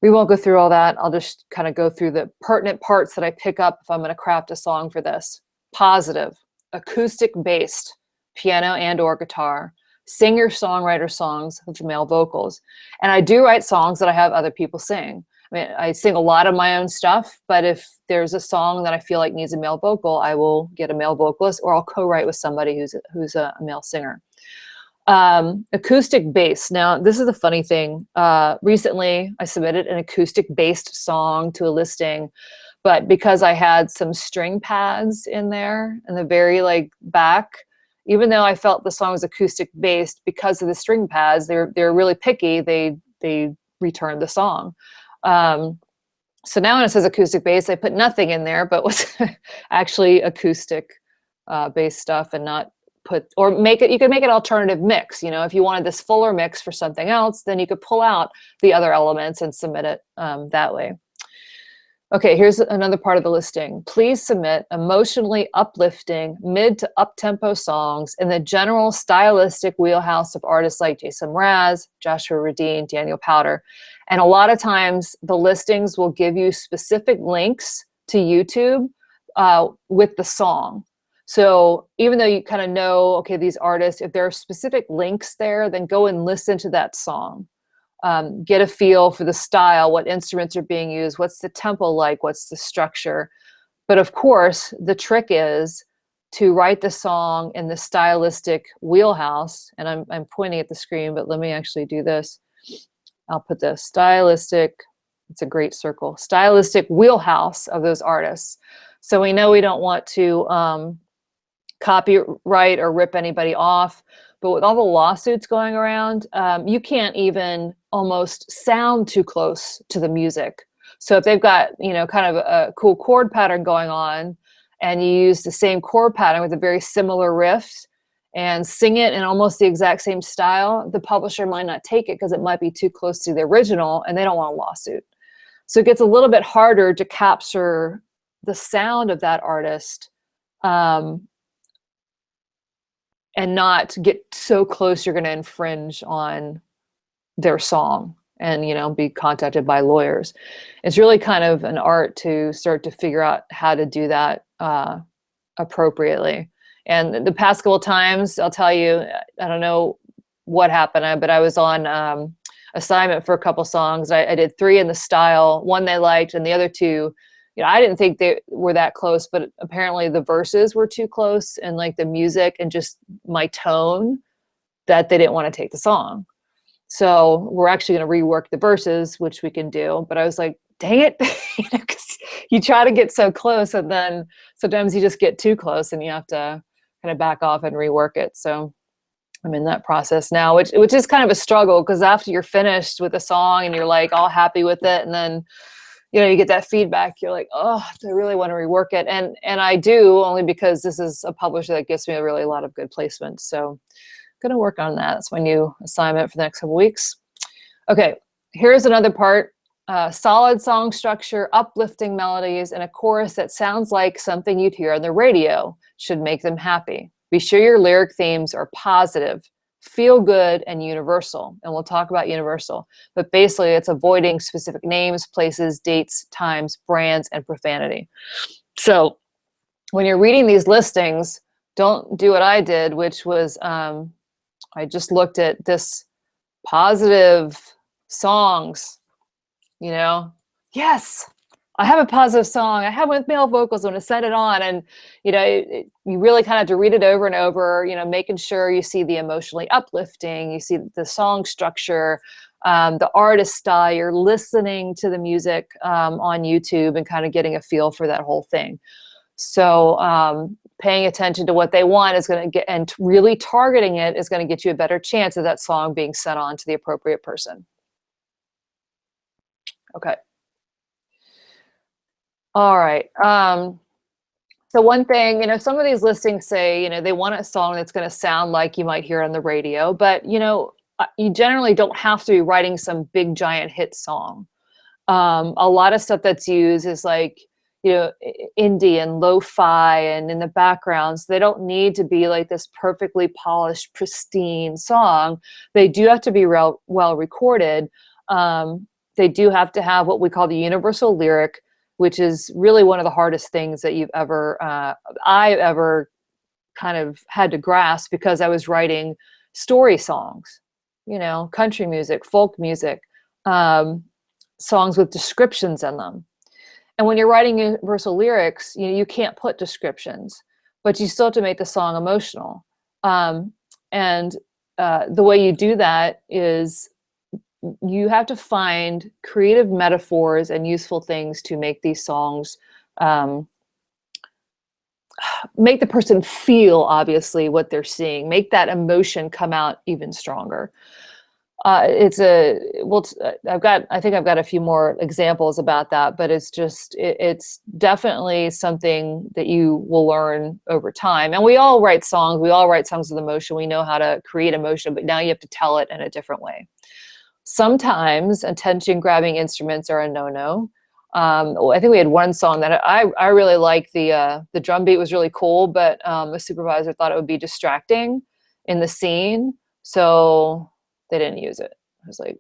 Speaker 2: We won't go through all that. I'll just kind of go through the pertinent parts that I pick up if I'm going to craft a song for this. Positive, acoustic-based, piano and or guitar, singer-songwriter songs with male vocals. And I do write songs that I have other people sing. mean, I sing a lot of my own stuff, but if there's a song that I feel like needs a male vocal, I will get a male vocalist, or I'll co-write with somebody who's a male singer. Acoustic bass. Now, this is the funny thing. Recently, I submitted an acoustic-based song to a listing, but because I had some string pads in there in the very like back, even though I felt the song was acoustic-based, because of the string pads, they're really picky. They returned the song. So now when it says acoustic bass, I put nothing in there, but was actually acoustic bass stuff, and not put, or make it, you could make it alternative mix. You know, if you wanted this fuller mix for something else, then you could pull out the other elements and submit it that way. Okay, here's another part of the listing. Please submit emotionally uplifting mid to up-tempo songs in the general stylistic wheelhouse of artists like Jason Mraz, Joshua Radin, Daniel Powter. And a lot of times the listings will give you specific links to YouTube with the song. So even though you kind of know, okay, these artists, if there are specific links there, then go and listen to that song. Get a feel for the style, what instruments are being used, what's the tempo like, what's the structure. But of course, the trick is to write the song in the stylistic wheelhouse. And I'm pointing at the screen, but let me actually do this. I'll put this stylistic, it's a great circle, stylistic wheelhouse of those artists. So we know we don't want to copyright or rip anybody off. But with all the lawsuits going around, you can't even almost sound too close to the music. So if they've got, you know, kind of a cool chord pattern going on, and you use the same chord pattern with a very similar riff and sing it in almost the exact same style, the publisher might not take it because it might be too close to the original, and they don't want a lawsuit. So it gets a little bit harder to capture the sound of that artist, and not get so close you're going to infringe on their song and, you know, be contacted by lawyers. It's really kind of an art to start to figure out how to do that appropriately. And the past couple of times, I'll tell you, I don't know what happened, but I was on assignment for a couple songs. I did 3 in the style, 1 they liked, and the other 2, you know, I didn't think they were that close, but apparently the verses were too close, and like the music and just my tone, that they didn't want to take the song. So we're actually going to rework the verses, which we can do. But I was like, dang it, you know, 'cause you try to get so close, and then sometimes you just get too close and you have to kind of back off and rework it. So I'm in that process now, which is kind of a struggle, because after you're finished with a song and you're like all happy with it, and then, you know, you get that feedback, you're like, oh, I really want to rework it. And I do, only because this is a publisher that gives me a lot of good placements. So I'm going to work on that. That's my new assignment for the next couple weeks. Okay, here's another part. Solid song structure, uplifting melodies, and a chorus that sounds like something you'd hear on the radio should make them happy. Be sure your lyric themes are positive, feel good, and universal. And we'll talk about universal. But basically, it's avoiding specific names, places, dates, times, brands, and profanity. So when you're reading these listings, don't do what I did, which was I just looked at this positive songs, you know, yes, I have a positive song. I have one with male vocals. I'm going to set it on. And, you know, you really kind of have to read it over and over, you know, making sure you see the emotionally uplifting, you see the song structure, the artist style, you're listening to the music on YouTube and kind of getting a feel for that whole thing. So paying attention to what they want is going to get, and really targeting it is going to get you a better chance of that song being sent on to the appropriate person. Okay. All right. So one thing, you know, some of these listings say, you know, they want a song that's going to sound like you might hear on the radio, but, you know, you generally don't have to be writing some big giant hit song. A lot of stuff that's used is like, you know, indie and lo-fi and in the backgrounds. They don't need to be like this perfectly polished, pristine song. They do have to be well recorded. They do have to have what we call the universal lyric, which is really one of the hardest things that I've ever kind of had to grasp, because I was writing story songs, you know, country music, folk music. songs with descriptions in them. And when you're writing universal lyrics, you can't put descriptions, but you still have to make the song emotional. And the way you do that is you have to find creative metaphors and useful things to make these songs make the person feel, obviously, what they're seeing, make that emotion come out even stronger. I think I've got a few more examples about that, but it's definitely something that you will learn over time. And we all write songs with emotion. We know how to create emotion, but now you have to tell it in a different way. Sometimes attention grabbing instruments are a no-no. I think we had one song that I really liked. The drum beat was really cool, but the supervisor thought it would be distracting in the scene, so they didn't use it. I was like,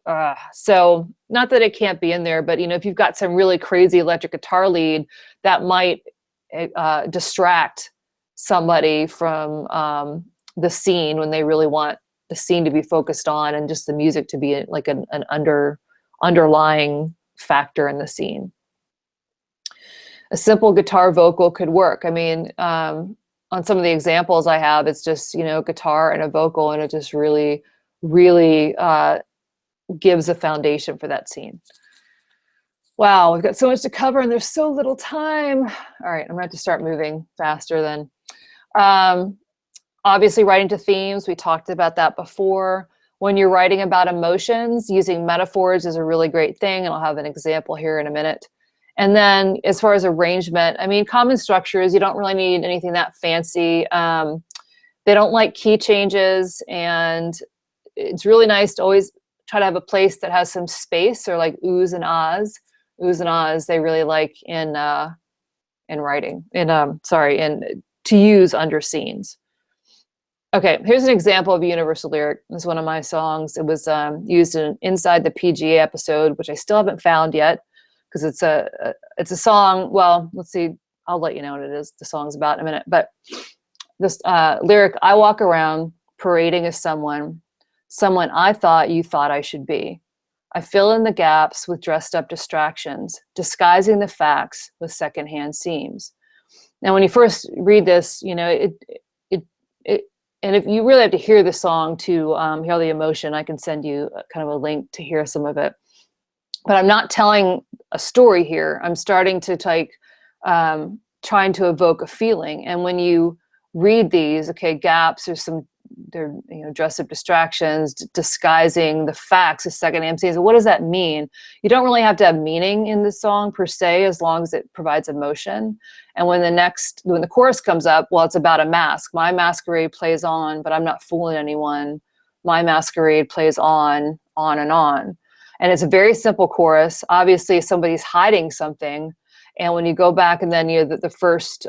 Speaker 2: so not that it can't be in there, but if you've got some really crazy electric guitar lead, that might distract somebody from the scene when they really want the scene to be focused on and just the music to be like an underlying factor in the scene. A simple guitar vocal could work. I mean, on some of the examples I have, it's just, guitar and a vocal, and it just really gives a foundation for that scene. Wow, we've got so much to cover and there's so little time. All right, I'm gonna have to start moving faster then. Obviously, writing to themes, we talked about that before. When you're writing about emotions, using metaphors is a really great thing, and I'll have an example here in a minute. And then as far as arrangement, I mean, common structures, you don't really need anything that fancy. They don't like key changes, and it's really nice to always try to have a place that has some space, or like oohs and ahs. Oohs and ahs they really like in writing, to use under scenes. Okay, here's an example of a universal lyric. This is one of my songs. It was used inside the PGA episode, which I still haven't found yet, because it's a song. Well, let's see. I'll let you know what it is. The song's about in a minute. But this lyric: I walk around parading as someone I thought you thought I should be. I fill in the gaps with dressed up distractions, disguising the facts with secondhand seams. Now, when you first read this, and if you really have to hear the song to hear the emotion, I can send you kind of a link to hear some of it. But I'm not telling a story here. I'm starting to trying to evoke a feeling. And when you read these, okay, gaps, they're dressed up distractions, disguising the facts as secondhand scenes. What does that mean? You don't really have to have meaning in the song per se, as long as it provides emotion. And when the chorus comes up, well, it's about a mask. My masquerade plays on, but I'm not fooling anyone. My masquerade plays on and on. And it's a very simple chorus. Obviously, somebody's hiding something. And when you go back and then the first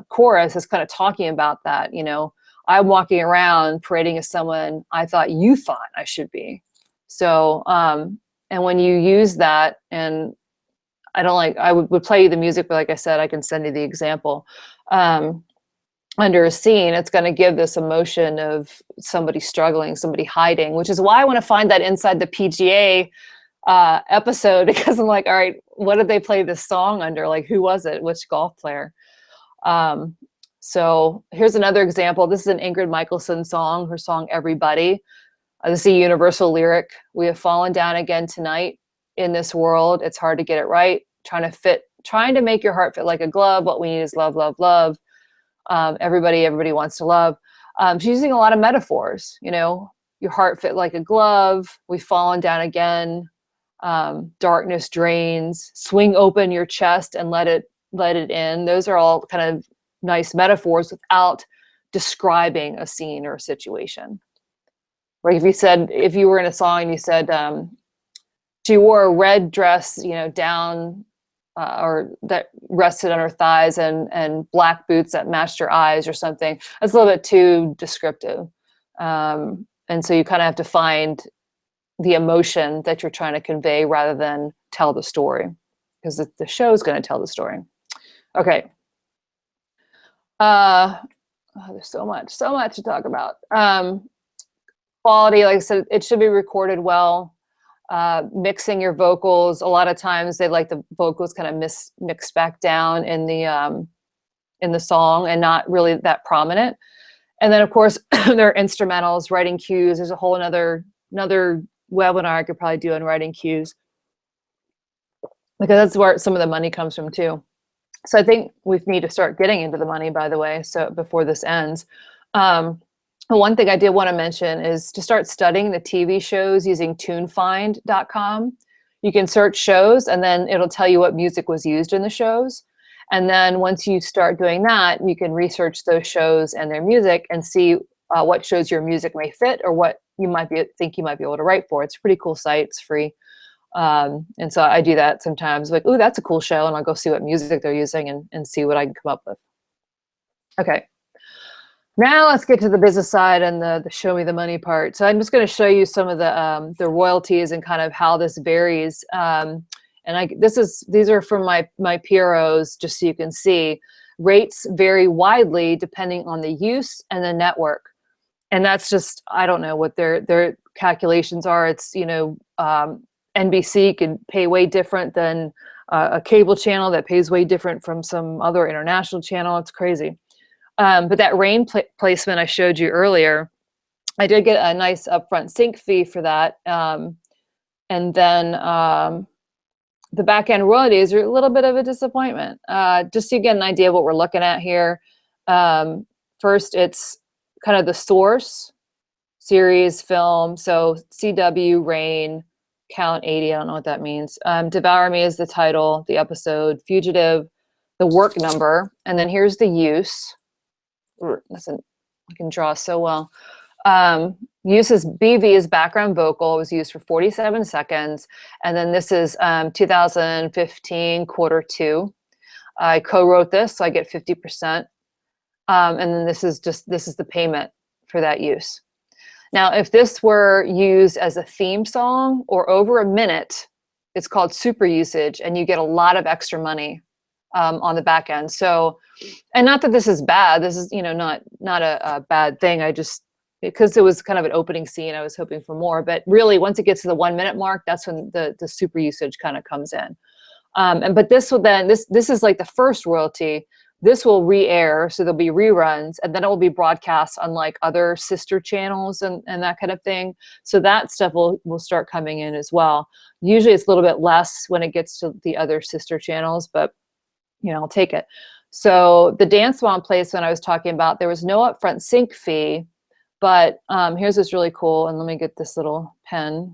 Speaker 2: chorus is kind of talking about that, I'm walking around parading as someone I thought you thought I should be. So, and when you use that, and I would play you the music, but like I said, I can send you the example. Under a scene, it's going to give this emotion of somebody struggling, somebody hiding, which is why I want to find that inside the PGA episode, because I'm like, all right, what did they play this song under? Like, who was it? Which golf player? So here's another example. This is an Ingrid Michaelson song, her song Everybody. This is a universal lyric. We have fallen down again tonight in this world. It's hard to get it right. Trying to make your heart fit like a glove. What we need is love, love, love. Everybody wants to love. She's using a lot of metaphors, your heart fit like a glove. We've fallen down again. Darkness drains. Swing open your chest and let it in. Those are all kind of nice metaphors without describing a scene or a situation. Like if you were in a song and you said she wore a red dress, down or that rested on her thighs, and black boots that matched her eyes or something, that's a little bit too descriptive. And so you kind of have to find the emotion that you're trying to convey rather than tell the story, because the show is going to tell the story. Okay. There's so much to talk about. Quality, like I said, it should be recorded well. mixing your vocals. A lot of times they like the vocals kind of mixed back down in the song and not really that prominent. And then of course there are instrumentals, writing cues. There's a whole another webinar I could probably do on writing cues, because that's where some of the money comes from too. So I think we need to start getting into the money, by the way, so before this ends. One thing I did want to mention is to start studying the TV shows using tunefind.com. You can search shows and then it'll tell you what music was used in the shows. And then once you start doing that, you can research those shows and their music and see what shows your music may fit or what you might think you might be able to write for. It's a pretty cool site. It's free. And so I do that sometimes, like, oh, that's a cool show. And I'll go see what music they're using and see what I can come up with. Okay. Now let's get to the business side and the show me the money part. So I'm just going to show you some of the royalties and kind of how this varies. These are from my PROs, just so you can see. Rates vary widely depending on the use and the network. And that's just, I don't know what their calculations are. It's, NBC can pay way different than a cable channel that pays way different from some other international channel. It's crazy. But that rain placement I showed you earlier, I did get a nice upfront sync fee for that. And then the back end royalties are a little bit of a disappointment. Just so you get an idea of what we're looking at here. First, it's kind of the source, series, film. So CW, Rain, Count 80, I don't know what that means. Devour Me is the title, the episode, Fugitive, the work number, and then here's the use. Listen, I can draw so well. Use is BV is background vocal. It was used for 47 seconds. And then this is 2015 Q2. I co-wrote this, so I get 50%. And then this is the payment for that use. Now, if this were used as a theme song or over a minute, it's called super usage, and you get a lot of extra money on the back end. So, and not that this is bad. This is, not a bad thing. I just, because it was kind of an opening scene, I was hoping for more. But really, once it gets to the 1 minute mark, that's when the super usage kind of comes in. But this will then, this is like the first royalty. This will re-air, so there'll be reruns, and then it will be broadcast on like other sister channels and that kind of thing. So that stuff will start coming in as well. Usually it's a little bit less when it gets to the other sister channels, but I'll take it. So the Dance Mom placement I was talking about, there was no upfront sync fee, but here's what's really cool. And let me get this little pen.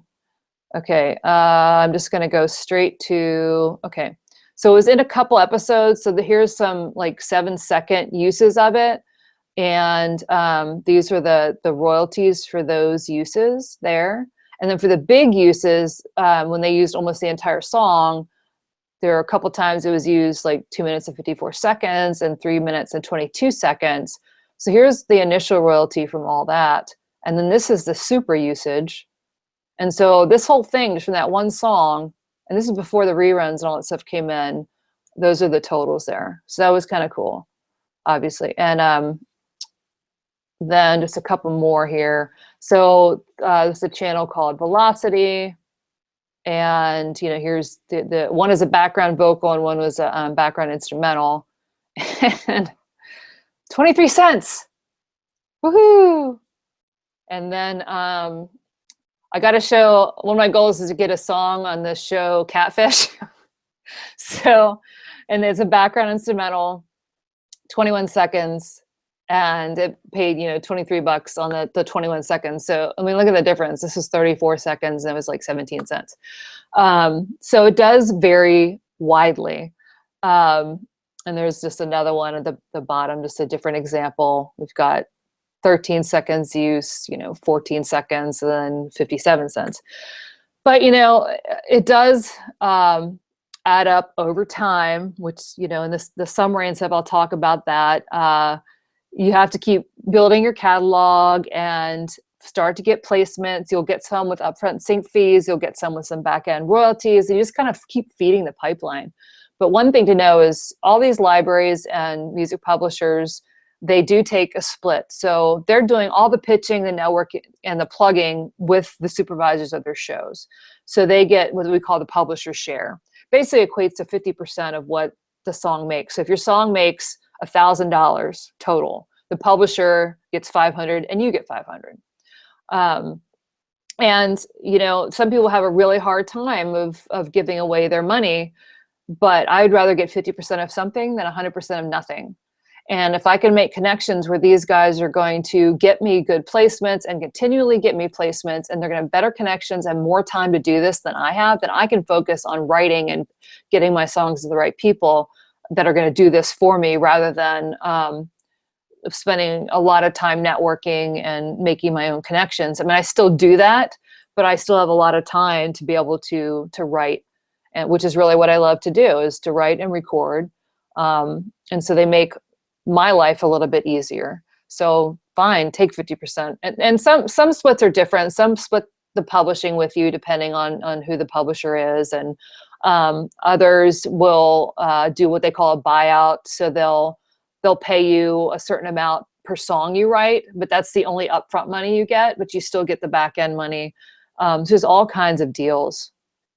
Speaker 2: Okay, I'm just gonna go straight to, okay. So it was in a couple episodes. So here's some like 7-second uses of it. And these are the royalties for those uses there. And then for the big uses, when they used almost the entire song, there are a couple times it was used like 2 minutes and 54 seconds and 3 minutes and 22 seconds. So here's the initial royalty from all that. And then this is the super usage. And so this whole thing just from that one song, and this is before the reruns and all that stuff came in, those are the totals there. So that was kind of cool, obviously. And then just a couple more here. So there's a channel called Velocity. And, here's the one is a background vocal and one was a background instrumental. And 23 cents. Woohoo! And then I got to show, one of my goals is to get a song on the show Catfish. So, and it's a background instrumental, 21 seconds, and it paid, $23 on the 21 seconds. So, I mean, look at the difference. This was 34 seconds and it was like 17 cents. So it does vary widely. And there's just another one at the bottom, just a different example. We've got 13 seconds use, 14 seconds, and then 57 cents. But, it does add up over time, which, in the summary and stuff, I'll talk about that. You have to keep building your catalog and start to get placements. You'll get some with upfront sync fees. You'll get some with some back-end royalties. And you just kind of keep feeding the pipeline. But one thing to know is all these libraries and music publishers, they do take a split. So they're doing all the pitching, the networking, and the plugging with the supervisors of their shows. So they get what we call the publisher share. Basically equates to 50% of what the song makes. So if your song makes $1,000 total, the publisher gets 500 and you get 500. And, you know, some people have a really hard time of giving away their money, but I'd rather get 50% of something than 100% of nothing. And if I can make connections where these guys are going to get me good placements and continually get me placements, and they're going to have better connections and more time to do this than I have, then I can focus on writing and getting my songs to the right people that are going to do this for me, rather than spending a lot of time networking and making my own connections. I mean, I still do that, but I still have a lot of time to be able to write, and which is really what I love to do, is to write and record. And so they make my life a little bit easier. So fine, take 50%. And some splits are different. Some split the publishing with you depending on who the publisher is. And others will do what they call a buyout. So they'll pay you a certain amount per song you write, but that's the only upfront money you get, but you still get the back end money. So there's all kinds of deals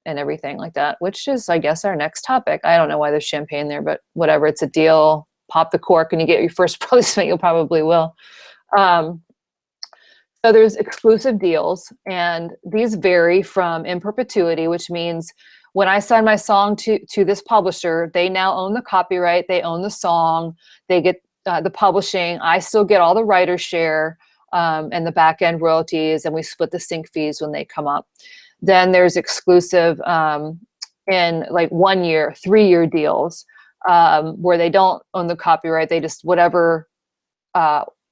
Speaker 2: and everything like that, which is, I guess, our next topic. I don't know why there's champagne there, but whatever, it's a deal. Pop the cork and you get your first placement, you probably will. So there's exclusive deals, and these vary from in perpetuity, which means when I sign my song to this publisher, they now own the copyright, they own the song, they get the publishing, I still get all the writer's share and the back end royalties, and we split the sync fees when they come up. Then there's exclusive in like 1 year, 3-year deals, where they don't own the copyright. They just, whatever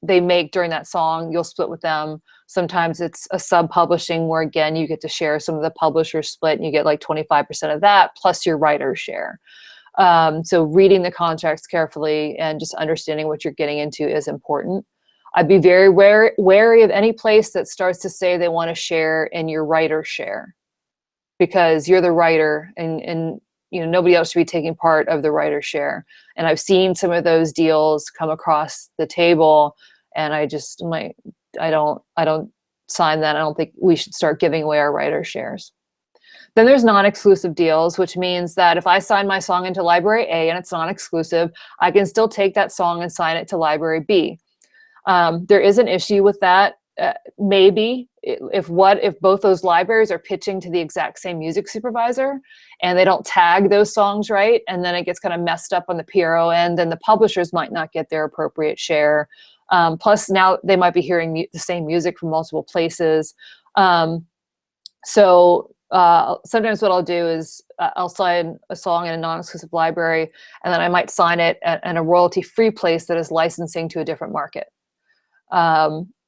Speaker 2: they make during that song, you'll split with them. Sometimes it's a sub-publishing where, again, you get to share some of the publisher's split, and you get like 25% of that plus your writer's share. So reading the contracts carefully and just understanding what you're getting into is important. I'd be very wary of any place that starts to say they want to share in your writer's share, because you're the writer, and you know, nobody else should be taking part of the writer's share. And I've seen some of those deals come across the table, and I just I don't sign that. I don't think we should start giving away our writer's shares. Then there's non-exclusive deals, which means that if I sign my song into Library A and it's non-exclusive, I can still take that song and sign it to Library B. There is an issue with that. Maybe if both those libraries are pitching to the exact same music supervisor and they don't tag those songs right, and then it gets kind of messed up on the PRO end, then the publishers might not get their appropriate share. Plus now they might be hearing the same music from multiple places. So sometimes what I'll do is I'll sign a song in a non-exclusive library, and then I might sign it in a royalty-free place that is licensing to a different market.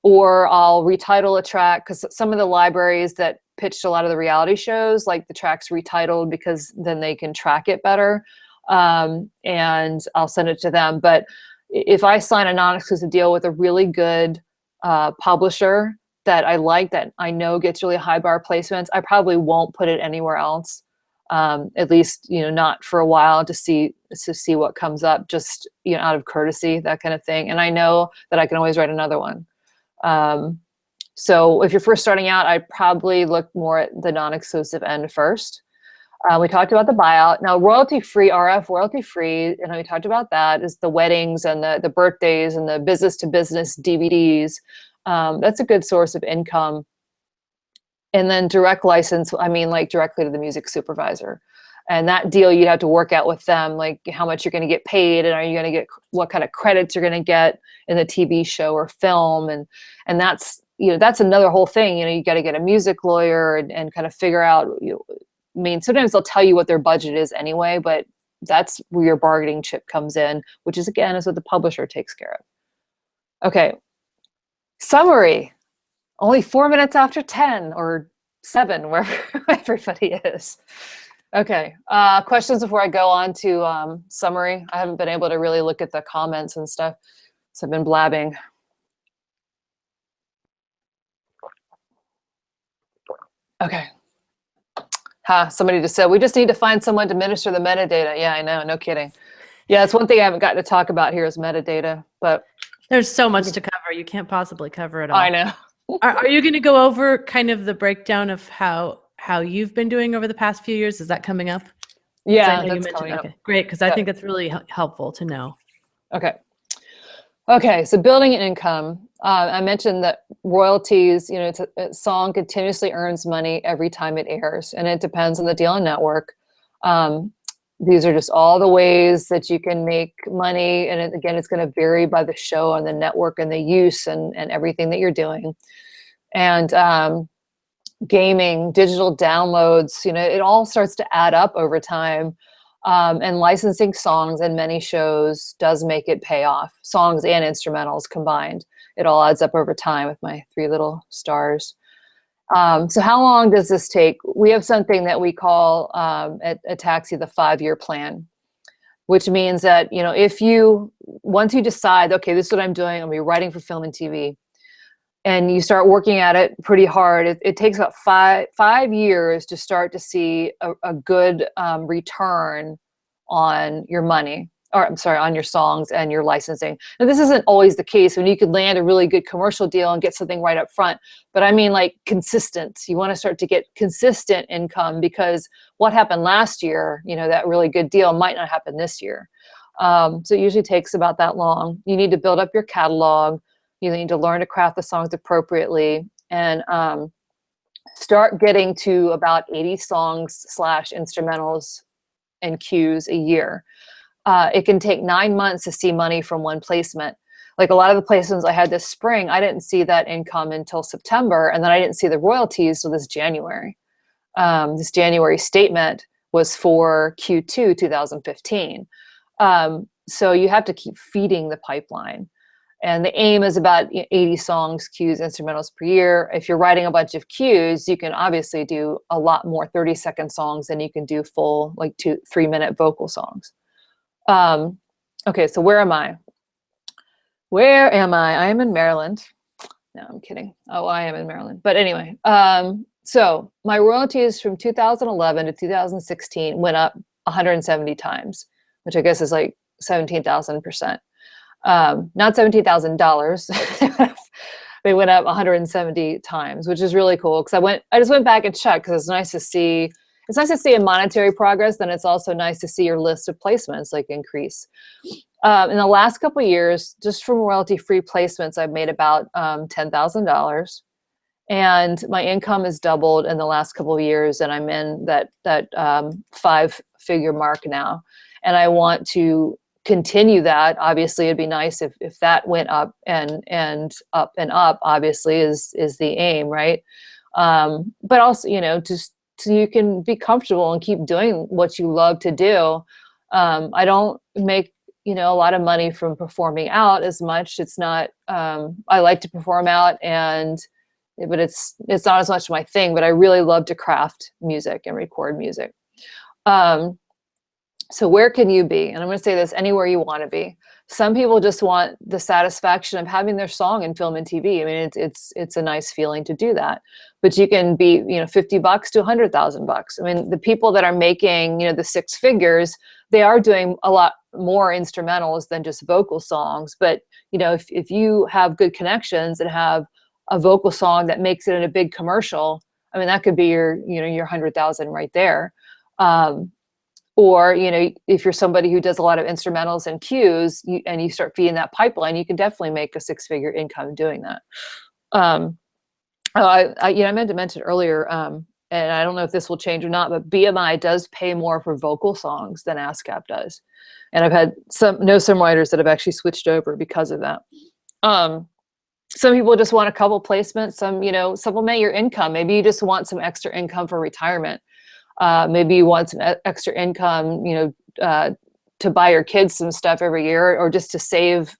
Speaker 2: Or I'll retitle a track, because some of the libraries that pitched a lot of the reality shows, like the track's retitled because then they can track it better, and I'll send it to them. But if I sign a non-exclusive deal with a really good publisher that I like, that I know gets really high bar placements, I probably won't put it anywhere else, at least, you know, not for a while, to see what comes up, just, you know, out of courtesy, that kind of thing. And I know that I can always write another one. So if you're first starting out, I'd probably look more at the non-exclusive end first. We talked about the buyout. Now, royalty-free, RF royalty-free, and we talked about that, is the weddings and the birthdays and the business-to-business DVDs. That's a good source of income. And then direct license, I mean, like directly to the music supervisor. And that deal you'd have to work out with them, like how much you're going to get paid, and are you going to get, what kind of credits you're going to get in the TV show or film. And that's, you know, that's another whole thing. You know, you got to get a music lawyer and kind of figure out, you know, I mean, sometimes they'll tell you what their budget is anyway, but that's where your bargaining chip comes in, which is, again, is what the publisher takes care of. Okay. Summary. Only 4 minutes after 10 or 7, wherever everybody is. Okay. Questions before I go on to summary? I haven't been able to really look at the comments and stuff, so I've been blabbing. Okay. Somebody just said, we just need to find someone to administer the metadata. Yeah, I know. No kidding. Yeah, it's one thing I haven't gotten to talk about here is metadata, but
Speaker 1: There's so much to cover. You can't possibly cover it all.
Speaker 2: I know.
Speaker 1: Are you going to go over kind of the breakdown of how you've been doing over the past few years? Is that coming up? 'Cause I
Speaker 2: Yeah,
Speaker 1: know you
Speaker 2: that's
Speaker 1: mentioned.
Speaker 2: coming up.
Speaker 1: Okay, great, because I
Speaker 2: Yep.
Speaker 1: think that's really helpful to know.
Speaker 2: Okay. Okay, so building an income. I mentioned that royalties, it's a song continuously earns money every time it airs, and it depends on the deal and network. These are just all the ways that you can make money. And again, it's going to vary by the show and the network and the use and everything that you're doing. And gaming, digital downloads, it all starts to add up over time. And licensing songs in many shows does make it pay off. Songs and instrumentals combined. It all adds up over time with my 3 little stars. So how long does this take? We have something that we call at Taxi the 5-year plan, which means that, once you decide, okay, this is what I'm doing, I'll be writing for film and TV, and you start working at it pretty hard, it takes about 5 years to start to see a good return on your money, or I'm sorry, on your songs and your licensing. Now, this isn't always the case when you could land a really good commercial deal and get something right up front, but I mean like consistent. You want to start to get consistent income, because what happened last year, that really good deal might not happen this year. So it usually takes about that long. You need to build up your catalog. You need to learn to craft the songs appropriately, and start getting to about 80 songs / instrumentals and cues a year. It can take 9 months to see money from one placement. Like a lot of the placements I had this spring, I didn't see that income until September, and then I didn't see the royalties till this January. This January statement was for Q2 2015. So you have to keep feeding the pipeline. And the aim is about 80 songs, cues, instrumentals per year. If you're writing a bunch of cues, you can obviously do a lot more 30-second songs than you can do full, like 2-3-minute vocal songs. Okay, so where am I? Where am I? I am in Maryland. No, I'm kidding. Oh, I am in Maryland. But anyway, so my royalties from 2011 to 2016 went up 170 times, which I guess is like 17,000%. Not $17,000. They went up 170 times, which is really cool. Because I just went back and checked, because it's nice to see. It's nice to see a monetary progress. Then it's also nice to see your list of placements like increase. In the last couple of years, just from royalty-free placements, I've made about $10,000, and my income has doubled in the last couple of years, and I'm in that 5-figure mark now, and I want to continue that. Obviously, it'd be nice if that went up and up and up. Obviously, is the aim, right? But also, just so you can be comfortable and keep doing what you love to do. I don't make a lot of money from performing out as much. It's not. I like to perform out, but it's not as much my thing. But I really love to craft music and record music. So where can you be? And I'm going to say this: anywhere you want to be. Some people just want the satisfaction of having their song in film and TV. I mean, it's a nice feeling to do that. But you can be, $50 to $100,000. I mean, the people that are making, the 6 figures, they are doing a lot more instrumentals than just vocal songs. But, if you have good connections and have a vocal song that makes it in a big commercial, I mean, that could be your 100,000 right there. Or, if you're somebody who does a lot of instrumentals and cues, and you start feeding that pipeline, you can definitely make a 6-figure income doing that. I meant to mention earlier, and I don't know if this will change or not, but BMI does pay more for vocal songs than ASCAP does. And I've had some writers that have actually switched over because of that. Some people just want a couple placements, some, supplement your income. Maybe you just want some extra income for retirement. Maybe you want some extra income, to buy your kids some stuff every year, or just to save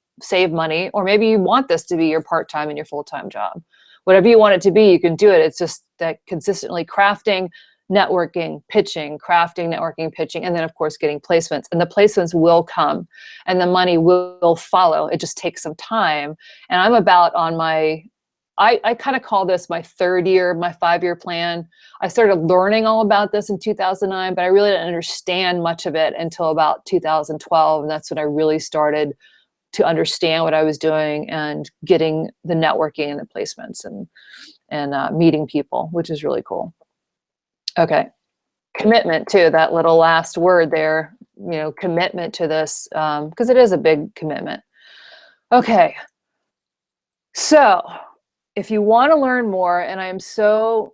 Speaker 2: money. Or maybe you want this to be your part-time and your full-time job. Whatever you want it to be, you can do it. It's just that consistently crafting, networking, pitching, and then of course getting placements. And the placements will come and the money will follow. It just takes some time. And I'm about on my, I kind of call this my 3rd year, my 5-year plan. I started learning all about this in 2009, but I really didn't understand much of it until about 2012. And that's when I really started to understand what I was doing and getting the networking and the placements and meeting people, which is really cool. Okay. Commitment too, that little last word there, commitment to this, because it is a big commitment. Okay. So if you want to learn more, and I am so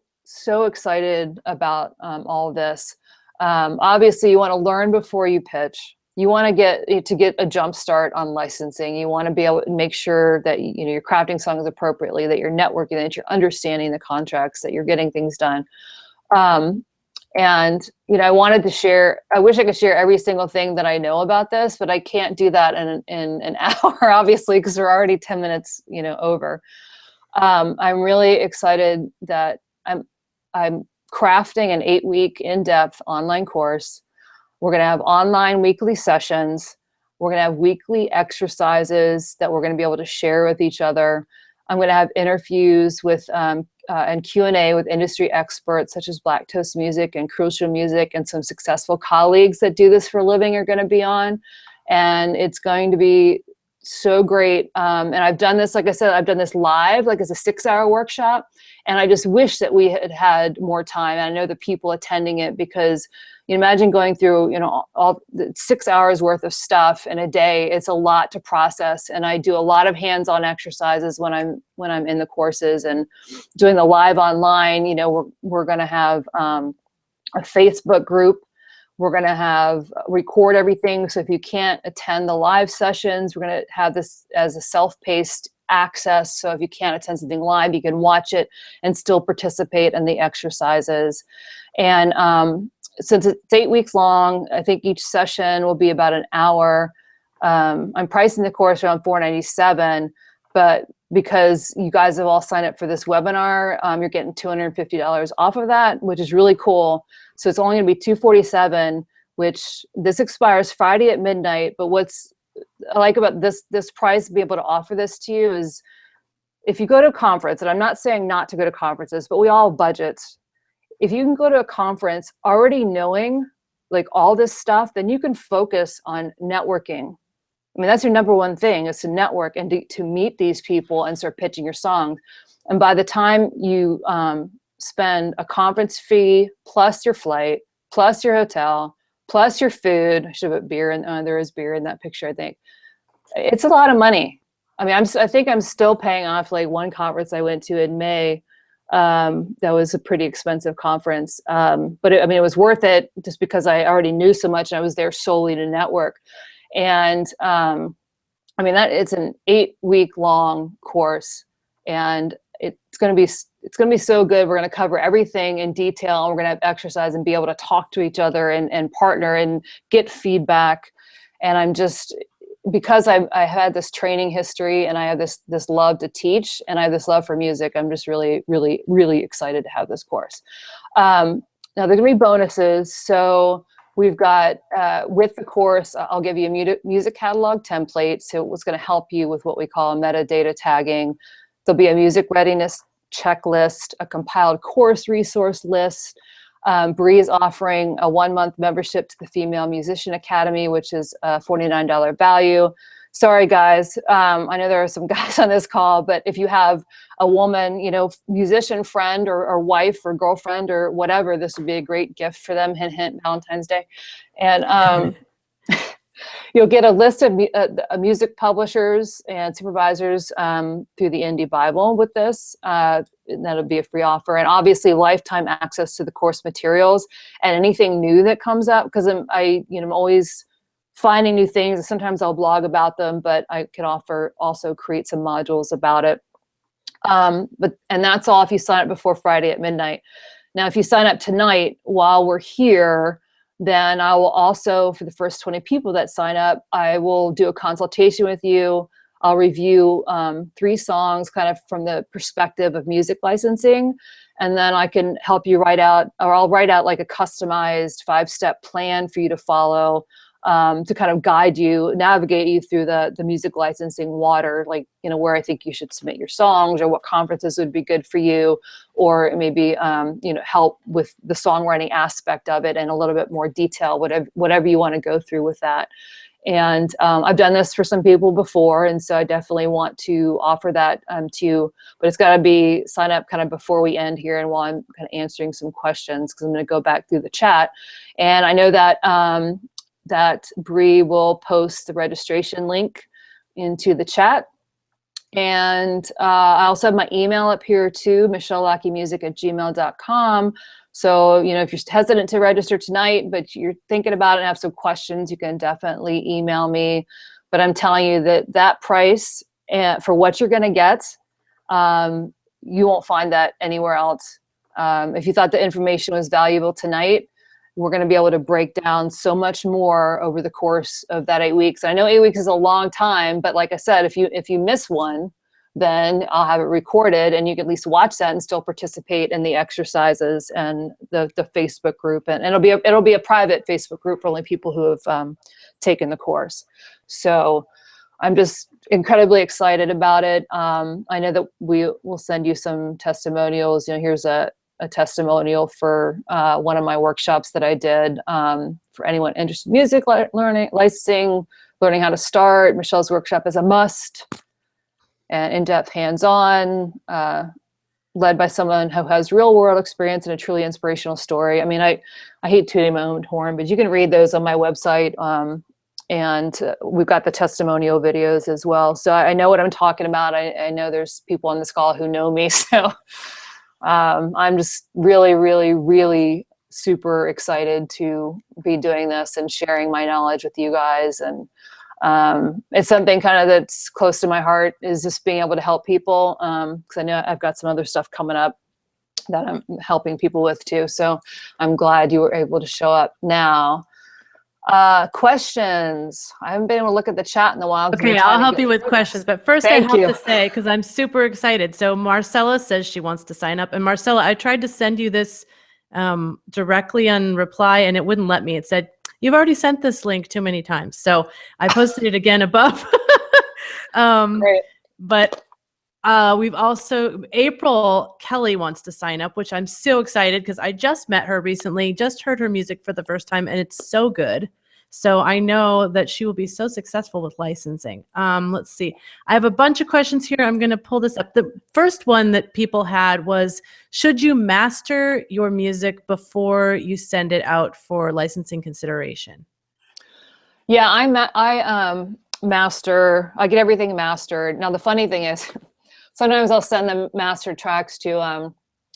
Speaker 2: excited about all of this, obviously you want to learn before you pitch. You want to get a jump start on licensing. You want to be able to make sure that you're crafting songs appropriately, that you're networking, that you're understanding the contracts, that you're getting things done. And I wanted to share. I wish I could share every single thing that I know about this, but I can't do that in an hour, obviously, because we're already 10 minutes, over. I'm really excited that I'm crafting an 8-week in-depth online course. We're going to have online weekly sessions. We're going to have weekly exercises that we're going to be able to share with each other. I'm going to have interviews with and Q&A with industry experts such as Black Toast Music and Crucial Music, and some successful colleagues that do this for a living are going to be on. And it's going to be so great. And I've done this, like I said, I've done this live, like as a 6-hour workshop. And I just wish that we had more time. And I know the people attending it, because you imagine going through, all the 6 hours worth of stuff in a day. It's a lot to process. And I do a lot of hands-on exercises when I'm in the courses, and doing the live online. We're going to have a Facebook group. We're going to record everything. So if you can't attend the live sessions, we're going to have this as a self-paced access. So if you can't attend something live, you can watch it and still participate in the exercises. And since it's 8 weeks long, I think each session will be about an hour. I'm pricing the course around $497, but because you guys have all signed up for this webinar, you're getting $250 off of that, which is really cool. So it's only going to be $247, which this expires Friday at midnight. But what's I like about this price, to be able to offer this to you, is if you go to a conference, and I'm not saying not to go to conferences, but we all have budgets. If you can go to a conference already knowing like all this stuff, then you can focus on networking. I mean, that's your number one thing, is to network and to meet these people and start pitching your songs. And by the time you spend a conference fee plus your flight, plus your hotel, plus your food, I should have put beer in, there is beer in that picture, I think. It's a lot of money. I mean, I think I'm still paying off like one conference I went to in May. That was a pretty expensive conference. But it was worth it, just because I already knew so much and I was there solely to network. And it's an 8-week long course, and it's going to be so good. We're going to cover everything in detail, and we're going to have exercise and be able to talk to each other and partner and get feedback. And I'm just, because I had this training history, and I have this love to teach, and I have this love for music, I'm just really, really, really excited to have this course. Now there are going to be bonuses. So we've got, with the course, I'll give you a music catalog template. So it's going to help you with what we call metadata tagging. There'll be a music readiness checklist, a compiled course resource list. Bree is offering a 1-month membership to the Female Musician Academy, which is a $49 value. Sorry, guys. I know there are some guys on this call, but if you have a woman, musician friend or wife or girlfriend or whatever, this would be a great gift for them. Hint, hint, Valentine's Day. And you'll get a list of music publishers and supervisors through the Indie Bible with this. That'll be a free offer. And obviously lifetime access to the course materials and anything new that comes up, because I'm always finding new things, and sometimes I'll blog about them, but I can also create some modules about it. And that's all if you sign up before Friday at midnight. Now, if you sign up tonight while we're here, then I will also, for the first 20 people that sign up, I will do a consultation with you. I'll review 3 songs kind of from the perspective of music licensing. And then I can help you I'll write out like a customized 5-step plan for you to follow, to kind of guide you, navigate you through the music licensing water, like, where I think you should submit your songs, or what conferences would be good for you, or maybe, help with the songwriting aspect of it and a little bit more detail, whatever you want to go through with that. And I've done this for some people before, and so I definitely want to offer that to you. But it's got to be sign up kind of before we end here, and while I'm kind of answering some questions, because I'm going to go back through the chat. And I know that that Bree will post the registration link into the chat. And I also have my email up here too, michellelackeymusic@gmail.com. So, if you're hesitant to register tonight, but you're thinking about it and have some questions, you can definitely email me. But I'm telling you that price for what you're going to get, you won't find that anywhere else. If you thought the information was valuable tonight, we're going to be able to break down so much more over the course of that 8 weeks. I know 8 weeks is a long time, but like I said, if you miss one, then I'll have it recorded, and you can at least watch that and still participate in the exercises and the Facebook group. And it'll be a private Facebook group for only people who have taken the course. So I'm just incredibly excited about it. I know that we will send you some testimonials. Here's a testimonial for one of my workshops that I did for anyone interested in music learning, licensing, learning how to start. Michelle's workshop is a must, and in-depth hands-on, led by someone who has real-world experience and a truly inspirational story. I mean, I hate tooting my own horn, but you can read those on my website, and we've got the testimonial videos as well. So I know what I'm talking about. I know there's people on this call who know me, so I'm just really, really, really super excited to be doing this and sharing my knowledge with you guys. And it's something kind of that's close to my heart, is just being able to help people. Because I know I've got some other stuff coming up that I'm helping people with too. So I'm glad you were able to show up now. Questions. I haven't been able to look at the chat in a while.
Speaker 1: Okay, I'll help you with questions. But first, I have
Speaker 2: you.
Speaker 1: to say, because I'm super excited. So Marcella says she wants to sign up. And Marcella, I tried to send you this directly on reply, and it wouldn't let me. It said, you've already sent this link too many times. So I posted it again above.
Speaker 2: Great.
Speaker 1: But we've also, April Kelly wants to sign up, which I'm so excited because I just met her recently, just heard her music for the first time, and it's so good. So I know that she will be so successful with licensing. Let's see. I have a bunch of questions here. I'm going to pull this up. The first one that people had was, should you master your music before you send it out for licensing consideration?
Speaker 2: Yeah, I master. I get everything mastered. Now, the funny thing is, sometimes I'll send them mastered tracks to,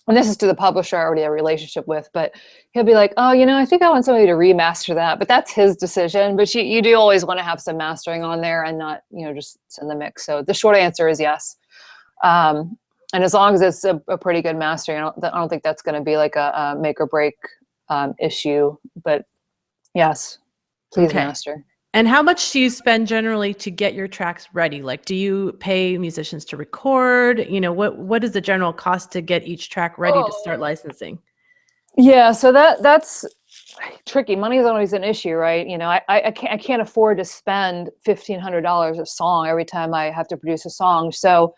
Speaker 2: and this is to the publisher I already have a relationship with, but he'll be like, oh, I think I want somebody to remaster that, but that's his decision. But you do always want to have some mastering on there and not, just send the mix. So the short answer is yes. And as long as it's a pretty good mastering, I don't think that's going to be like a make or break issue, but yes, please master.
Speaker 1: And how much do you spend generally to get your tracks ready? Like, do you pay musicians to record? What is the general cost to get each track ready to start licensing?
Speaker 2: Yeah, so that's tricky. Money is always an issue, right? I can't afford to spend $1,500 a song every time I have to produce a song. So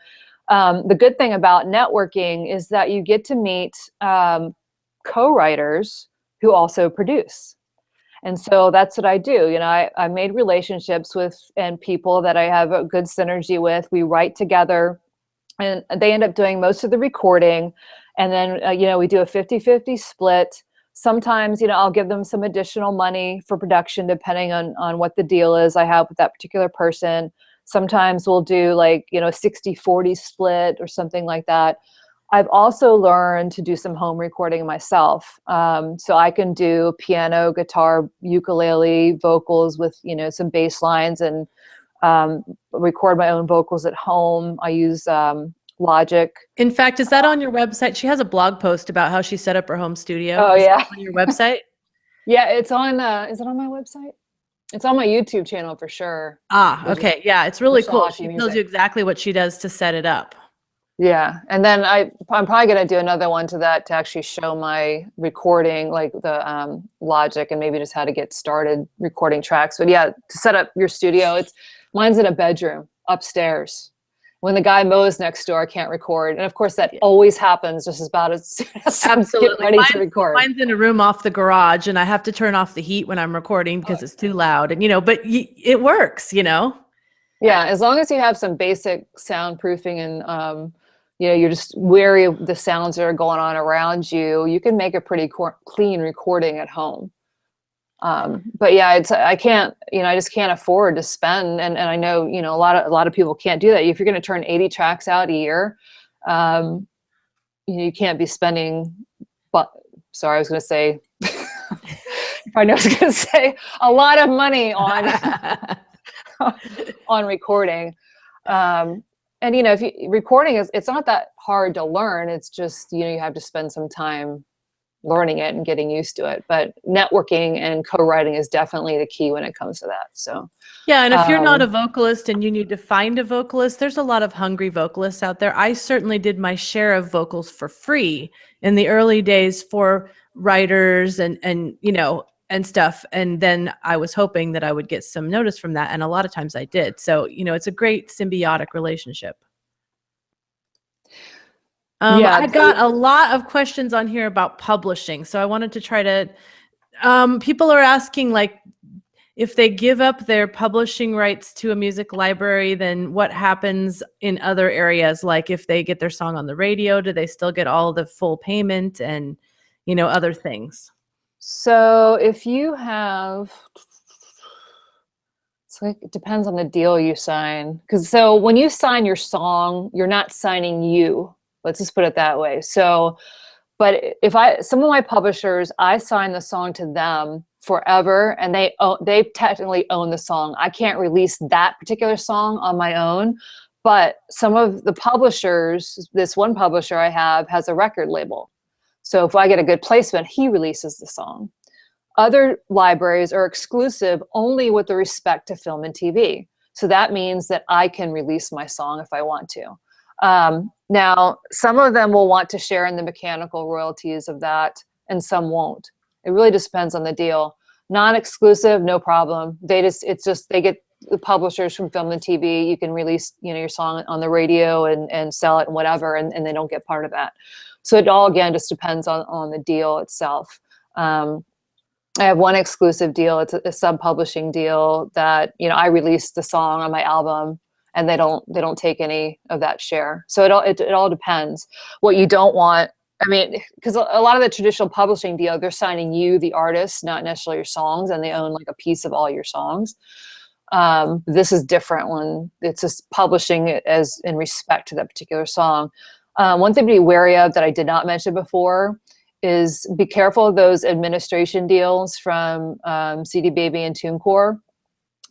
Speaker 2: the good thing about networking is that you get to meet co-writers who also produce. And so that's what I do. I made relationships with and people that I have a good synergy with. We write together, and they end up doing most of the recording. And then, we do a 50-50 split. Sometimes, I'll give them some additional money for production, depending on what the deal is I have with that particular person. Sometimes we'll do like, a 60-40 split or something like that. I've also learned to do some home recording myself. So I can do piano, guitar, ukulele, vocals with, some bass lines, and record my own vocals at home. I use Logic.
Speaker 1: In fact, is that on your website? She has a blog post about how she set up her home studio.
Speaker 2: Oh, yeah.
Speaker 1: On your website?
Speaker 2: Yeah, it's on, is it on my website? It's on my YouTube channel for sure.
Speaker 1: Okay. Yeah, it's really cool. She
Speaker 2: Music.
Speaker 1: tells you exactly what she does to set it up.
Speaker 2: Yeah, and then I'm probably going to do another one to actually show my recording, like the Logic, and maybe just how to get started recording tracks. But yeah, to set up your studio, mine's in a bedroom upstairs, when the guy mows next door, I can't record. And of course that
Speaker 1: Yeah.
Speaker 2: always happens just about as soon as I get
Speaker 1: Absolutely.
Speaker 2: ready to record.
Speaker 1: Mine's in a room off the garage, and I have to turn off the heat when I'm recording because it's too loud. And but it works.
Speaker 2: Yeah, as long as you have some basic soundproofing and you're just wary of the sounds that are going on around you, you can make a pretty clean recording at home. But yeah, I can't, I just can't afford to spend, and I know, a lot of people can't do that. If you're going to turn 80 tracks out a year, you can't be spending, sorry, I was going to say, I know I was going to say a lot of money on on recording. And if recording it's not that hard to learn. It's just, you have to spend some time learning it and getting used to it. But networking and co-writing is definitely the key when it comes to that. So
Speaker 1: yeah, and if you're not a vocalist and you need to find a vocalist, there's a lot of hungry vocalists out there. I certainly did my share of vocals for free in the early days for writers and stuff. And then I was hoping that I would get some notice from that. And a lot of times I did. So, it's a great symbiotic relationship. I got a lot of questions on here about publishing. So I wanted to try to, people are asking, like, if they give up their publishing rights to a music library, then what happens in other areas? Like if they get their song on the radio, do they still get all the full payment and, other things?
Speaker 2: So if you have, it depends on the deal you sign. So when you sign your song, you're not signing you. Let's just put it that way. So, but if some of my publishers, I sign the song to them forever, and they technically own the song. I can't release that particular song on my own, but some of the publishers, this one publisher I have has a record label. So if I get a good placement, he releases the song. Other libraries are exclusive only with the respect to film and TV. So that means that I can release my song if I want to. Now, some of them will want to share in the mechanical royalties of that, and some won't. It really just depends on the deal. Non-exclusive, no problem. They get the publishers from film and TV. You can release, your song on the radio and sell it and whatever, and they don't get part of that. So it all, again, just depends on the deal itself. I have one exclusive deal. It's a sub-publishing deal that, I released the song on my album, and they don't take any of that share. So it all depends. What you don't want, because a lot of the traditional publishing deal, they're signing you, the artist, not necessarily your songs, and they own like a piece of all your songs. This is different when it's just publishing it as in respect to that particular song. One thing to be wary of that I did not mention before is be careful of those administration deals from CD Baby and TuneCore,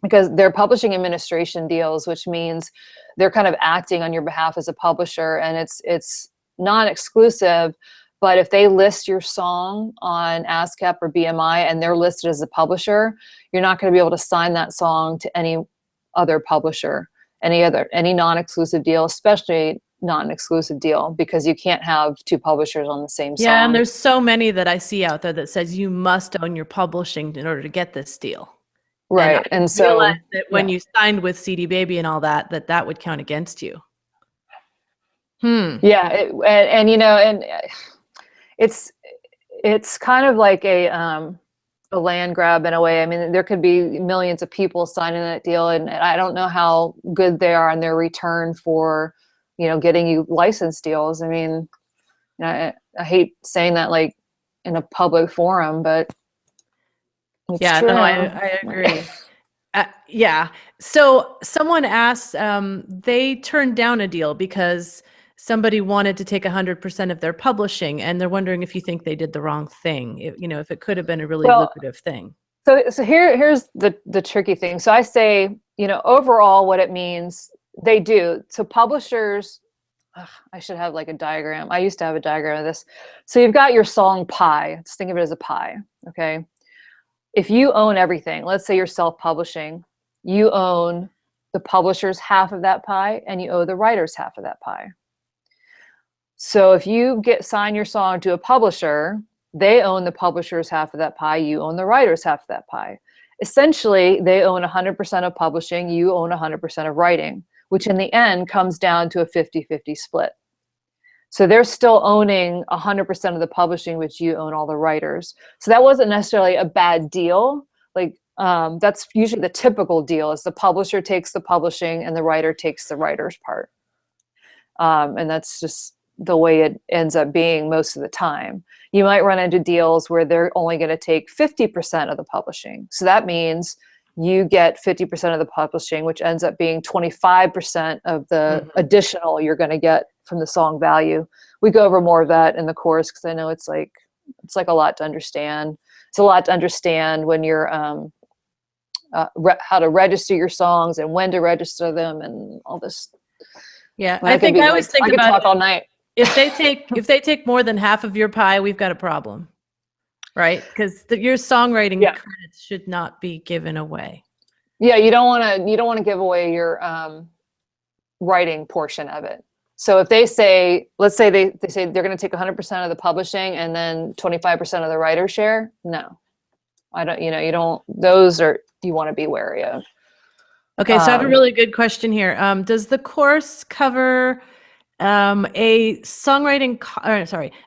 Speaker 2: because they're publishing administration deals, which means they're kind of acting on your behalf as a publisher, and it's non-exclusive. But if they list your song on ASCAP or BMI and they're listed as a publisher, you're not going to be able to sign that song to any other publisher, any non-exclusive deal, especially non-exclusive deal, because you can't have two publishers on the same song.
Speaker 1: Yeah, and there's so many that I see out there that says you must own your publishing in order to get this deal.
Speaker 2: Right. And so
Speaker 1: realized that when you signed with CD Baby and all that would count against you.
Speaker 2: Yeah. And it's kind of like a land grab in a way. There could be millions of people signing that deal, and I don't know how good they are in their return for, getting you license deals. I hate saying that like in a public forum, but it's
Speaker 1: yeah,
Speaker 2: true.
Speaker 1: no, I agree. Yeah. So someone asked, they turned down a deal because somebody wanted to take 100% of their publishing, and they're wondering if you think they did the wrong thing, if it could have been a really lucrative thing.
Speaker 2: So here's the tricky thing. So I say, overall what it means, they do. So publishers, I should have like a diagram. I used to have a diagram of this. So you've got your song pie. Just think of it as a pie, okay? If you own everything, let's say you're self-publishing, you own the publisher's half of that pie, and you owe the writer's half of that pie. So if you sign your song to a publisher, they own the publisher's half of that pie, you own the writer's half of that pie. Essentially, they own 100% of publishing, you own 100% of writing. which in the end comes down to a 50-50 split. So they're still owning 100% of the publishing, which you own all the writers. So that wasn't necessarily a bad deal. Like that's usually the typical deal is the publisher takes the publishing and the writer takes the writer's part. And that's just the way it ends up being most of the time. You might run into deals where they're only going to take 50% of the publishing. So that means you get 50% of the publishing, which ends up being 25% of the additional you're going to get from the song value. We go over more of that in the course because I know it's like a lot to understand. It's a lot to understand when you're how to register your songs and when to register them and all this.
Speaker 1: Yeah, I think I always think
Speaker 2: I could
Speaker 1: about
Speaker 2: talk all night.
Speaker 1: If they take more than half of your pie, we've got a problem, right? Because your songwriting credits should not be given away.
Speaker 2: Yeah, you don't want to give away your writing portion of it. So if they say, let's say they say they're going to take 100% of the publishing and then 25% of the writer share, no, I don't. You don't. Those are you want to be wary of.
Speaker 1: Okay, so I have a really good question here. Does the course cover a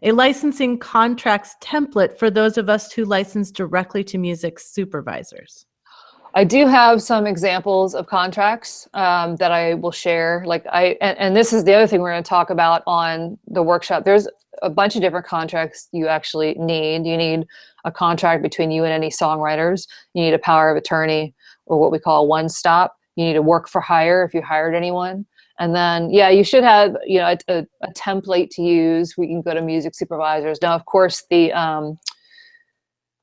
Speaker 1: licensing contracts template for those of us who license directly to music supervisors?
Speaker 2: I do have some examples of contracts that I will share. And this is the other thing we're going to talk about on the workshop. There's a bunch of different contracts you actually need. You need a contract between you and any songwriters. You need a power of attorney, or what we call a one-stop. You need a work for hire if you hired anyone. And then, you should have, a template to use. We can go to music supervisors. Now, of course, the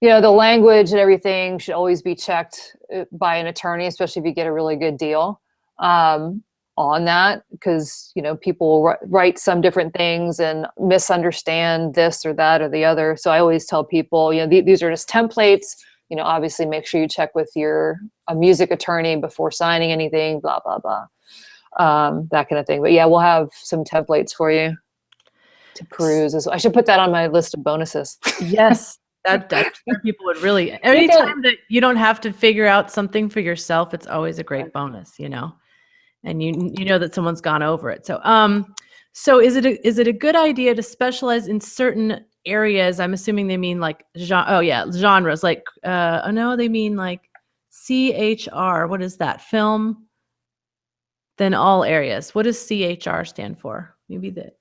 Speaker 2: language and everything should always be checked by an attorney, especially if you get a really good deal on that, because, people will write some different things and misunderstand this or that or the other. So I always tell people, these are just templates. Obviously make sure you check with a music attorney before signing anything, blah, blah, blah. That kind of thing. But yeah, we'll have some templates for you to peruse. I should put that on my list of bonuses.
Speaker 1: Yes, that people would really. Anytime that you don't have to figure out something for yourself, it's always a great bonus, and you know that someone's gone over it. So is it a good idea to specialize in certain areas? I'm assuming they mean like genres. Like no, they mean like CHR. What is that? Film. Then all areas. What does CHR stand for? Maybe that.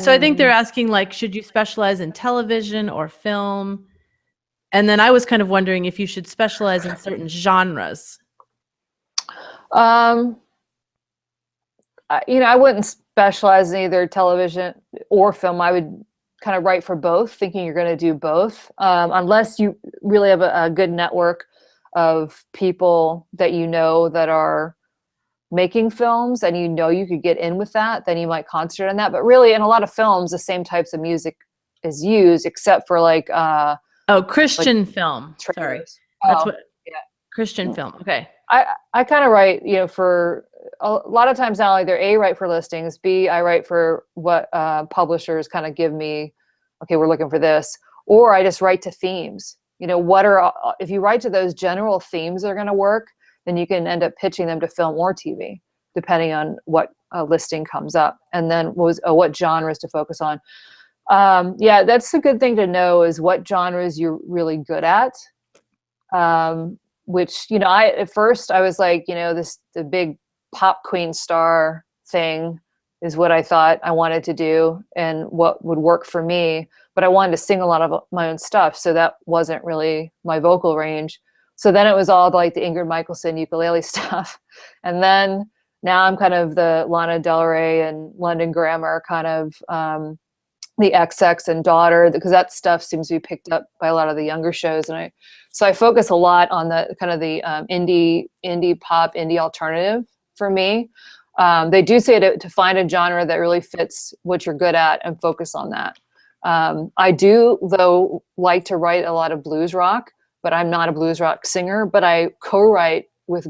Speaker 1: So I think they're asking, like, should you specialize in television or film? And then I was kind of wondering if you should specialize in certain genres.
Speaker 2: I wouldn't specialize in either television or film. I would kind of write for both, thinking you're going to do both, unless you really have a good network of people that that are making films and you could get in with that, then you might concentrate on that. But really, in a lot of films, the same types of music is used, except for
Speaker 1: Christian film.
Speaker 2: Trailers.
Speaker 1: Sorry, Christian film. Okay.
Speaker 2: I kind of write, for a lot of times now, either A, write for listings, B, I write for what publishers kind of give me. Okay, we're looking for this, or I just write to themes. If you write to those general themes that are going to work, then you can end up pitching them to film or TV, depending on what listing comes up. And then what genres to focus on. That's a good thing to know, is what genres you're really good at. Which, at first I was like, the big pop queen star thing is what I thought I wanted to do and what would work for me. But I wanted to sing a lot of my own stuff. So that wasn't really my vocal range. So then it was all like the Ingrid Michaelson ukulele stuff. And then now I'm kind of the Lana Del Rey and London Grammar kind of the XX and Daughter, because that stuff seems to be picked up by a lot of the younger shows. And so I focus a lot on the kind of the indie pop, indie alternative for me. They do say to find a genre that really fits what you're good at and focus on that. I do, though, like to write a lot of blues rock, but I'm not a blues rock singer, but I co-write with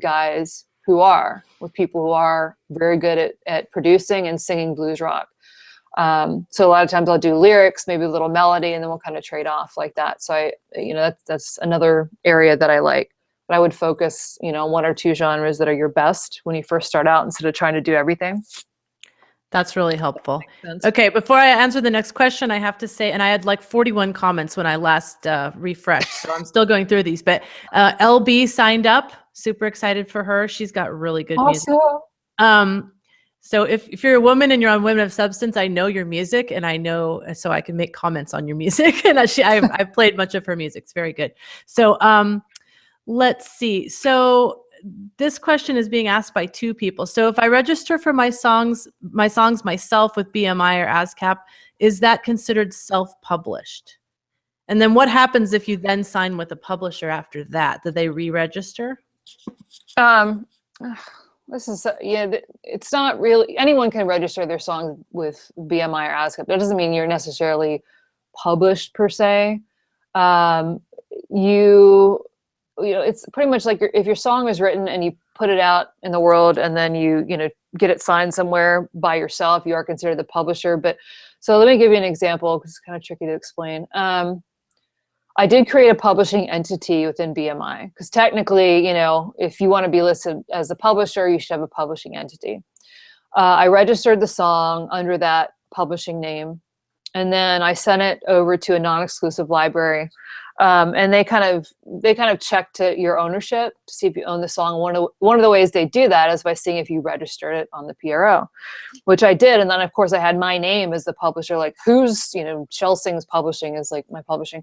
Speaker 2: people who are very good at producing and singing blues rock. So a lot of times I'll do lyrics, maybe a little melody, and then we'll kind of trade off like that. So that's another area that I like. but I would focus, on one or two genres that are your best when you first start out instead of trying to do everything.
Speaker 1: That's really helpful.
Speaker 2: Sense.
Speaker 1: Okay, before I answer the next question, I have to say, and I had like 41 comments when I last refreshed, so I'm still going through these, but LB signed up. Super excited for her. She's got really good music. So if you're a woman and you're on Women of Substance, I know your music, and I know, so I can make comments on your music. And I've played much of her music. It's very good. So let's see. So this question is being asked by two people. So if I register for my songs myself with BMI or ASCAP, is that considered self-published? And then what happens if you then sign with a publisher after that? Do they re-register?
Speaker 2: This is, it's not really, anyone can register their songs with BMI or ASCAP. That doesn't mean you're necessarily published per se. It's pretty much like if your song is written and you put it out in the world and then you get it signed somewhere by yourself, you are considered the publisher. But so let me give you an example because it's kind of tricky to explain. I did create a publishing entity within BMI because technically, if you want to be listed as a publisher, you should have a publishing entity. I registered the song under that publishing name, and then I sent it over to a non-exclusive library. And they kind of check to your ownership to see if you own the song. One of the ways they do that is by seeing if you registered it on the PRO, which I did. And then of course I had my name as the publisher, like who's, Shell Sings Publishing is like my publishing.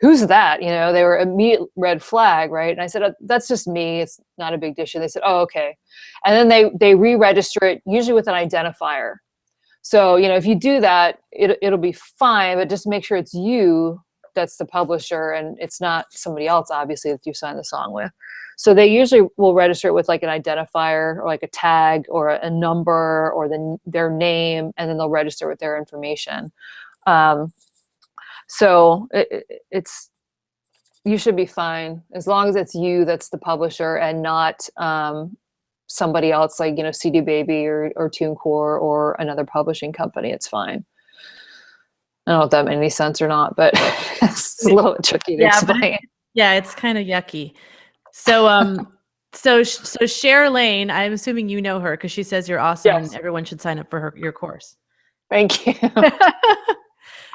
Speaker 2: Who's that? They were immediate red flag, right? And I said, that's just me. It's not a big issue. They said, oh, okay. And then they re-register it usually with an identifier. So, if you do that, it'll be fine, but just make sure it's you that's the publisher and it's not somebody else, obviously, that you signed the song with. So they usually will register it with like an identifier or like a tag or a number or their name, and then they'll register with their information. So you should be fine as long as it's you that's the publisher and not somebody else like, CD Baby or TuneCore or another publishing company. It's fine. I don't know if that made any sense or not, but it's a little bit tricky to explain.
Speaker 1: It's kind of yucky. So, so Cher Lane, I'm assuming you know her because she says you're awesome and everyone should sign up for your course.
Speaker 2: Thank you.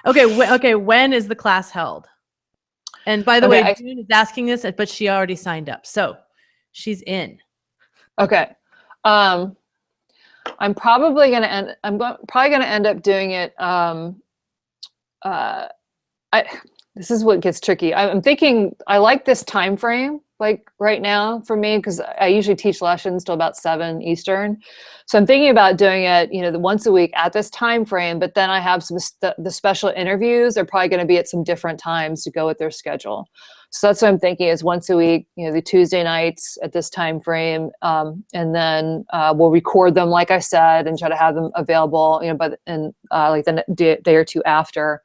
Speaker 1: Okay. When is the class held? And by the way, June is asking this, but she already signed up, so she's in. Okay.
Speaker 2: I'm probably gonna end up doing it. This is what gets tricky. I'm thinking I like this time frame, like right now for me, because I usually teach lessons till about 7 Eastern. So I'm thinking about doing it, once a week at this time frame. But then I have the special interviews are probably going to be at some different times to go with their schedule. So that's what I'm thinking is once a week, the Tuesday nights at this time frame, and then we'll record them, like I said, and try to have them available, like the day or two after.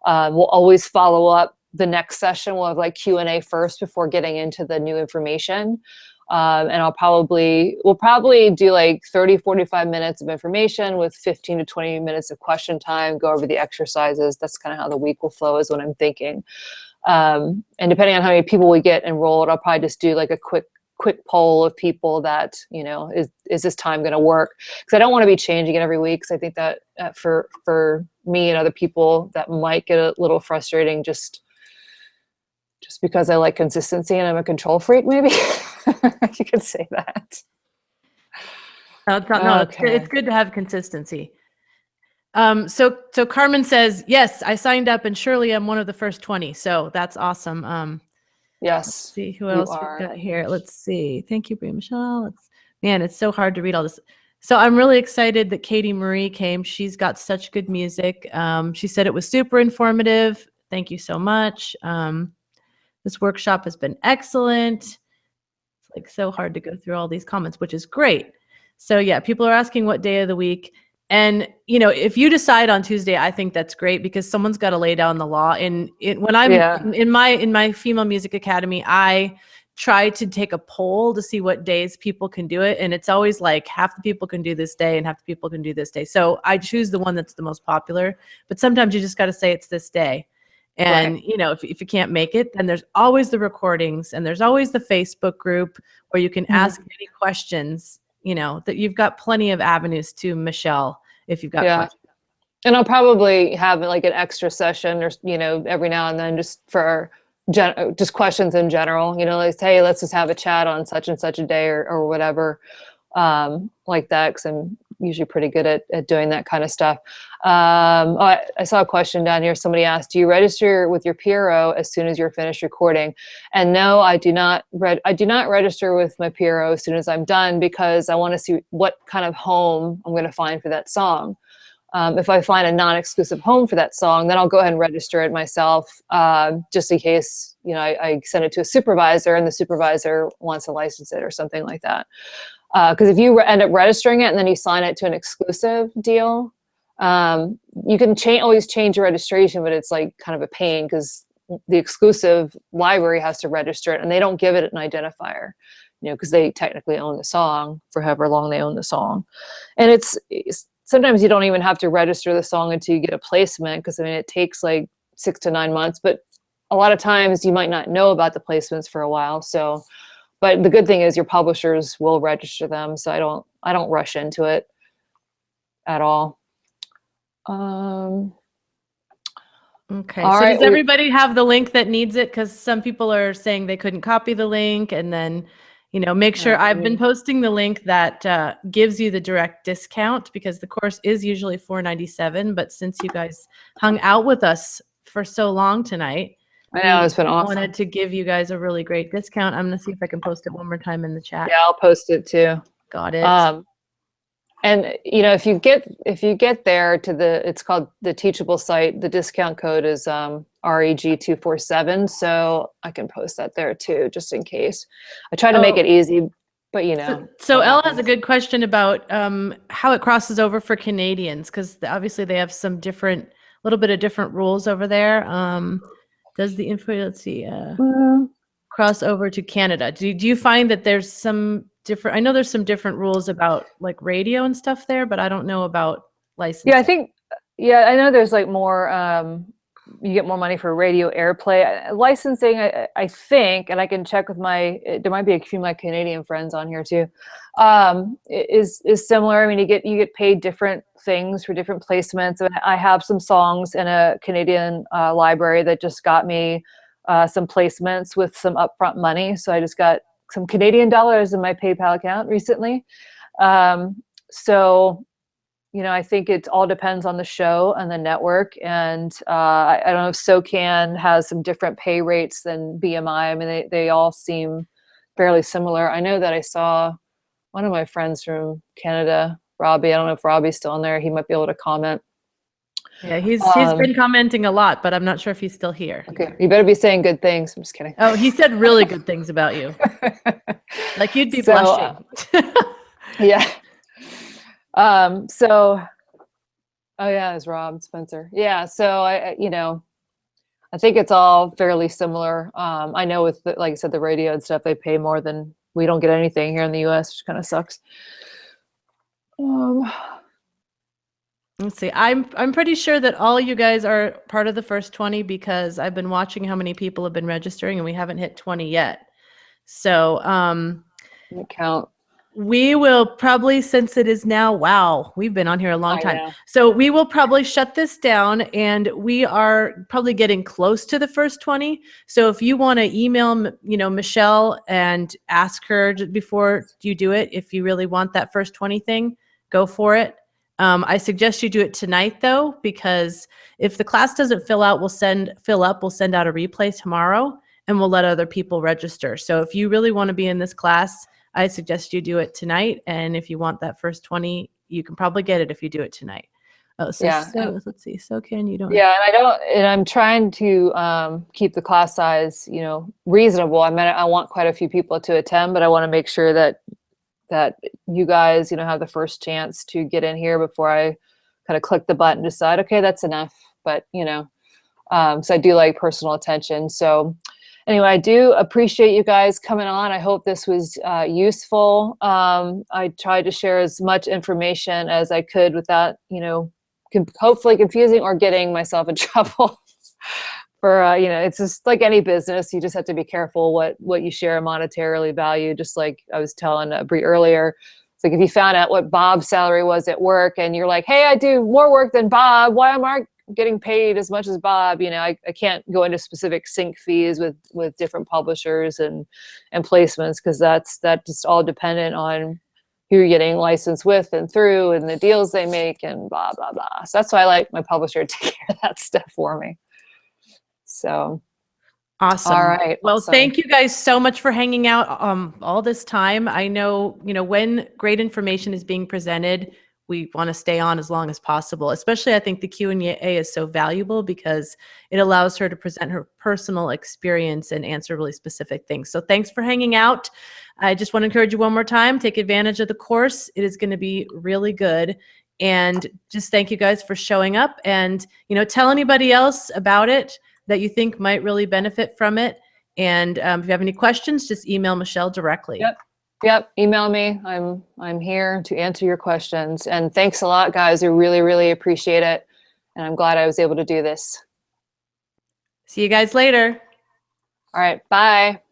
Speaker 2: We'll always follow up the next session. We'll have like Q&A first before getting into the new information. And we'll probably do like 30, 45 minutes of information with 15 to 20 minutes of question time, go over the exercises. That's kind of how the week will flow is what I'm thinking. And depending on how many people we get enrolled, I'll probably just do like a quick poll of people that, is this time going to work? Because I don't want to be changing it every week. Because I think that for me and other people, that might get a little frustrating just because I like consistency and I'm a control freak, maybe. You could say that.
Speaker 1: It's good to have consistency. So Carmen says, yes, I signed up and surely I'm one of the first 20. So that's awesome.
Speaker 2: Yes.
Speaker 1: Let's see who else we've got here. Let's see. Thank you, Bria Michelle. It's so hard to read all this. So I'm really excited that Katie Marie came. She's got such good music. She said it was super informative. Thank you so much. This workshop has been excellent. It's like so hard to go through all these comments, which is great. So yeah, people are asking what day of the week. And, if you decide on Tuesday, I think that's great because someone's got to lay down the law. And when I'm in my Female Music Academy, I try to take a poll to see what days people can do it. And it's always like half the people can do this day and half the people can do this day. So I choose the one that's the most popular, but sometimes you just got to say it's this day. And, if you can't make it, then there's always the recordings and there's always the Facebook group where you can ask any questions, that you've got plenty of avenues to Michelle if you've got questions.
Speaker 2: And I'll probably have like an extra session or, every now and then just for just questions in general, like, hey, let's just have a chat on such and such a day or whatever, like that. Because I'm usually pretty good at doing that kind of stuff. I saw a question down here. Somebody asked, do you register with your PRO as soon as you're finished recording? And no, I do not register with my PRO as soon as I'm done, because I want to see what kind of home I'm going to find for that song. If I find a non-exclusive home for that song, then I'll go ahead and register it myself, just in case, I send it to a supervisor and the supervisor wants to license it or something like that. Because if you end up registering it and then you sign it to an exclusive deal, you can always change your registration, but it's like kind of a pain because the exclusive library has to register it and they don't give it an identifier, because they technically own the song for however long they own the song. And it's sometimes you don't even have to register the song until you get a placement, because it takes like 6 to 9 months, but a lot of times you might not know about the placements for a while. So, but the good thing is your publishers will register them. So I don't rush into it at all.
Speaker 1: Okay. So does everybody have the link that needs it? Because some people are saying they couldn't copy the link, and then make sure I've been posting the link that gives you the direct discount, because the course is usually $497. But since you guys hung out with us for so long tonight,
Speaker 2: I know it's been awesome.
Speaker 1: I wanted to give you guys a really great discount. I'm going to see if I can post it one more time in the chat.
Speaker 2: Yeah, I'll post it too.
Speaker 1: Got it.
Speaker 2: And if you get there to it's called the Teachable site, the discount code is REG247. So I can post that there too, just in case. I try to make it easy, but
Speaker 1: So Elle has a good question about how it crosses over for Canadians, because obviously they have some little bit of different rules over there. Does the info, let's see, cross over to Canada? Do you find that there's some different? I know there's some different rules about like radio and stuff there, but I don't know about licensing.
Speaker 2: Yeah, I know there's like more. You get more money for radio airplay. Licensing, I think, and I can check with there might be a few of my Canadian friends on here too, is similar. You get paid different things for different placements. And I have some songs in a Canadian library that just got me some placements with some upfront money. So I just got some Canadian dollars in my PayPal account recently. So I think it all depends on the show and the network. And I don't know if SOCAN has some different pay rates than BMI. They all seem fairly similar. I know that I saw one of my friends from Canada, Robbie. I don't know if Robbie's still in there. He might be able to comment.
Speaker 1: Yeah, he's been commenting a lot, but I'm not sure if he's still here.
Speaker 2: Okay, you better be saying good things. I'm just kidding.
Speaker 1: Oh, he said really good things about you. Like you'd be blushing.
Speaker 2: Yeah. It's Rob Spencer. Yeah. So I think it's all fairly similar. I know with like I said, the radio and stuff, they pay more than we don't get anything here in the US, which kind of sucks.
Speaker 1: Let's see. I'm pretty sure that all you guys are part of the first 20, because I've been watching how many people have been registering and we haven't hit 20 yet. So,
Speaker 2: count.
Speaker 1: We will probably, since it is now, we've been on here a long time. So we will probably shut this down, and we are probably getting close to the first 20. So if you want to email, Michelle and ask her before you do it, if you really want that first 20 thing, go for it. I suggest you do it tonight though, because if the class doesn't fill up, we'll send out a replay tomorrow, and we'll let other people register. So if you really want to be in this class, I suggest you do it tonight. And if you want that first 20, you can probably get it if you do it tonight. Let's see. So can you don't?
Speaker 2: Yeah, and I'm trying to keep the class size, reasonable. I want quite a few people to attend, but I want to make sure that you guys, have the first chance to get in here before I kind of click the button and decide, okay, that's enough. But, so I do like personal attention. So anyway, I do appreciate you guys coming on. I hope this was useful. I tried to share as much information as I could without, hopefully confusing or getting myself in trouble. for you know, it's just like any business. You just have to be careful what you share monetarily value. Just like I was telling Brie earlier, it's like if you found out what Bob's salary was at work, and you're like, "Hey, I do more work than Bob. Why am I getting paid as much as Bob?" You know, I can't go into specific sync fees with different publishers and placements, because that's just all dependent on who you're getting licensed with and through, and the deals they make, and blah blah blah. So that's why I like my publisher to take care of that stuff for me. So
Speaker 1: Awesome.
Speaker 2: all right.
Speaker 1: Well,
Speaker 2: awesome.
Speaker 1: thank you guys so much for hanging out all this time. I know, when great information is being presented, we want to stay on as long as possible. Especially, I think the Q&A is so valuable because it allows her to present her personal experience and answer really specific things. So thanks for hanging out. I just want to encourage you one more time, take advantage of the course. It is going to be really good. And just thank you guys for showing up, and, tell anybody else about it that you think might really benefit from it. And if you have any questions, just email Michelle directly.
Speaker 2: Yep. Email me. I'm here to answer your questions. And thanks a lot, guys. I really, really appreciate it. And I'm glad I was able to do this.
Speaker 1: See you guys later.
Speaker 2: All right. Bye.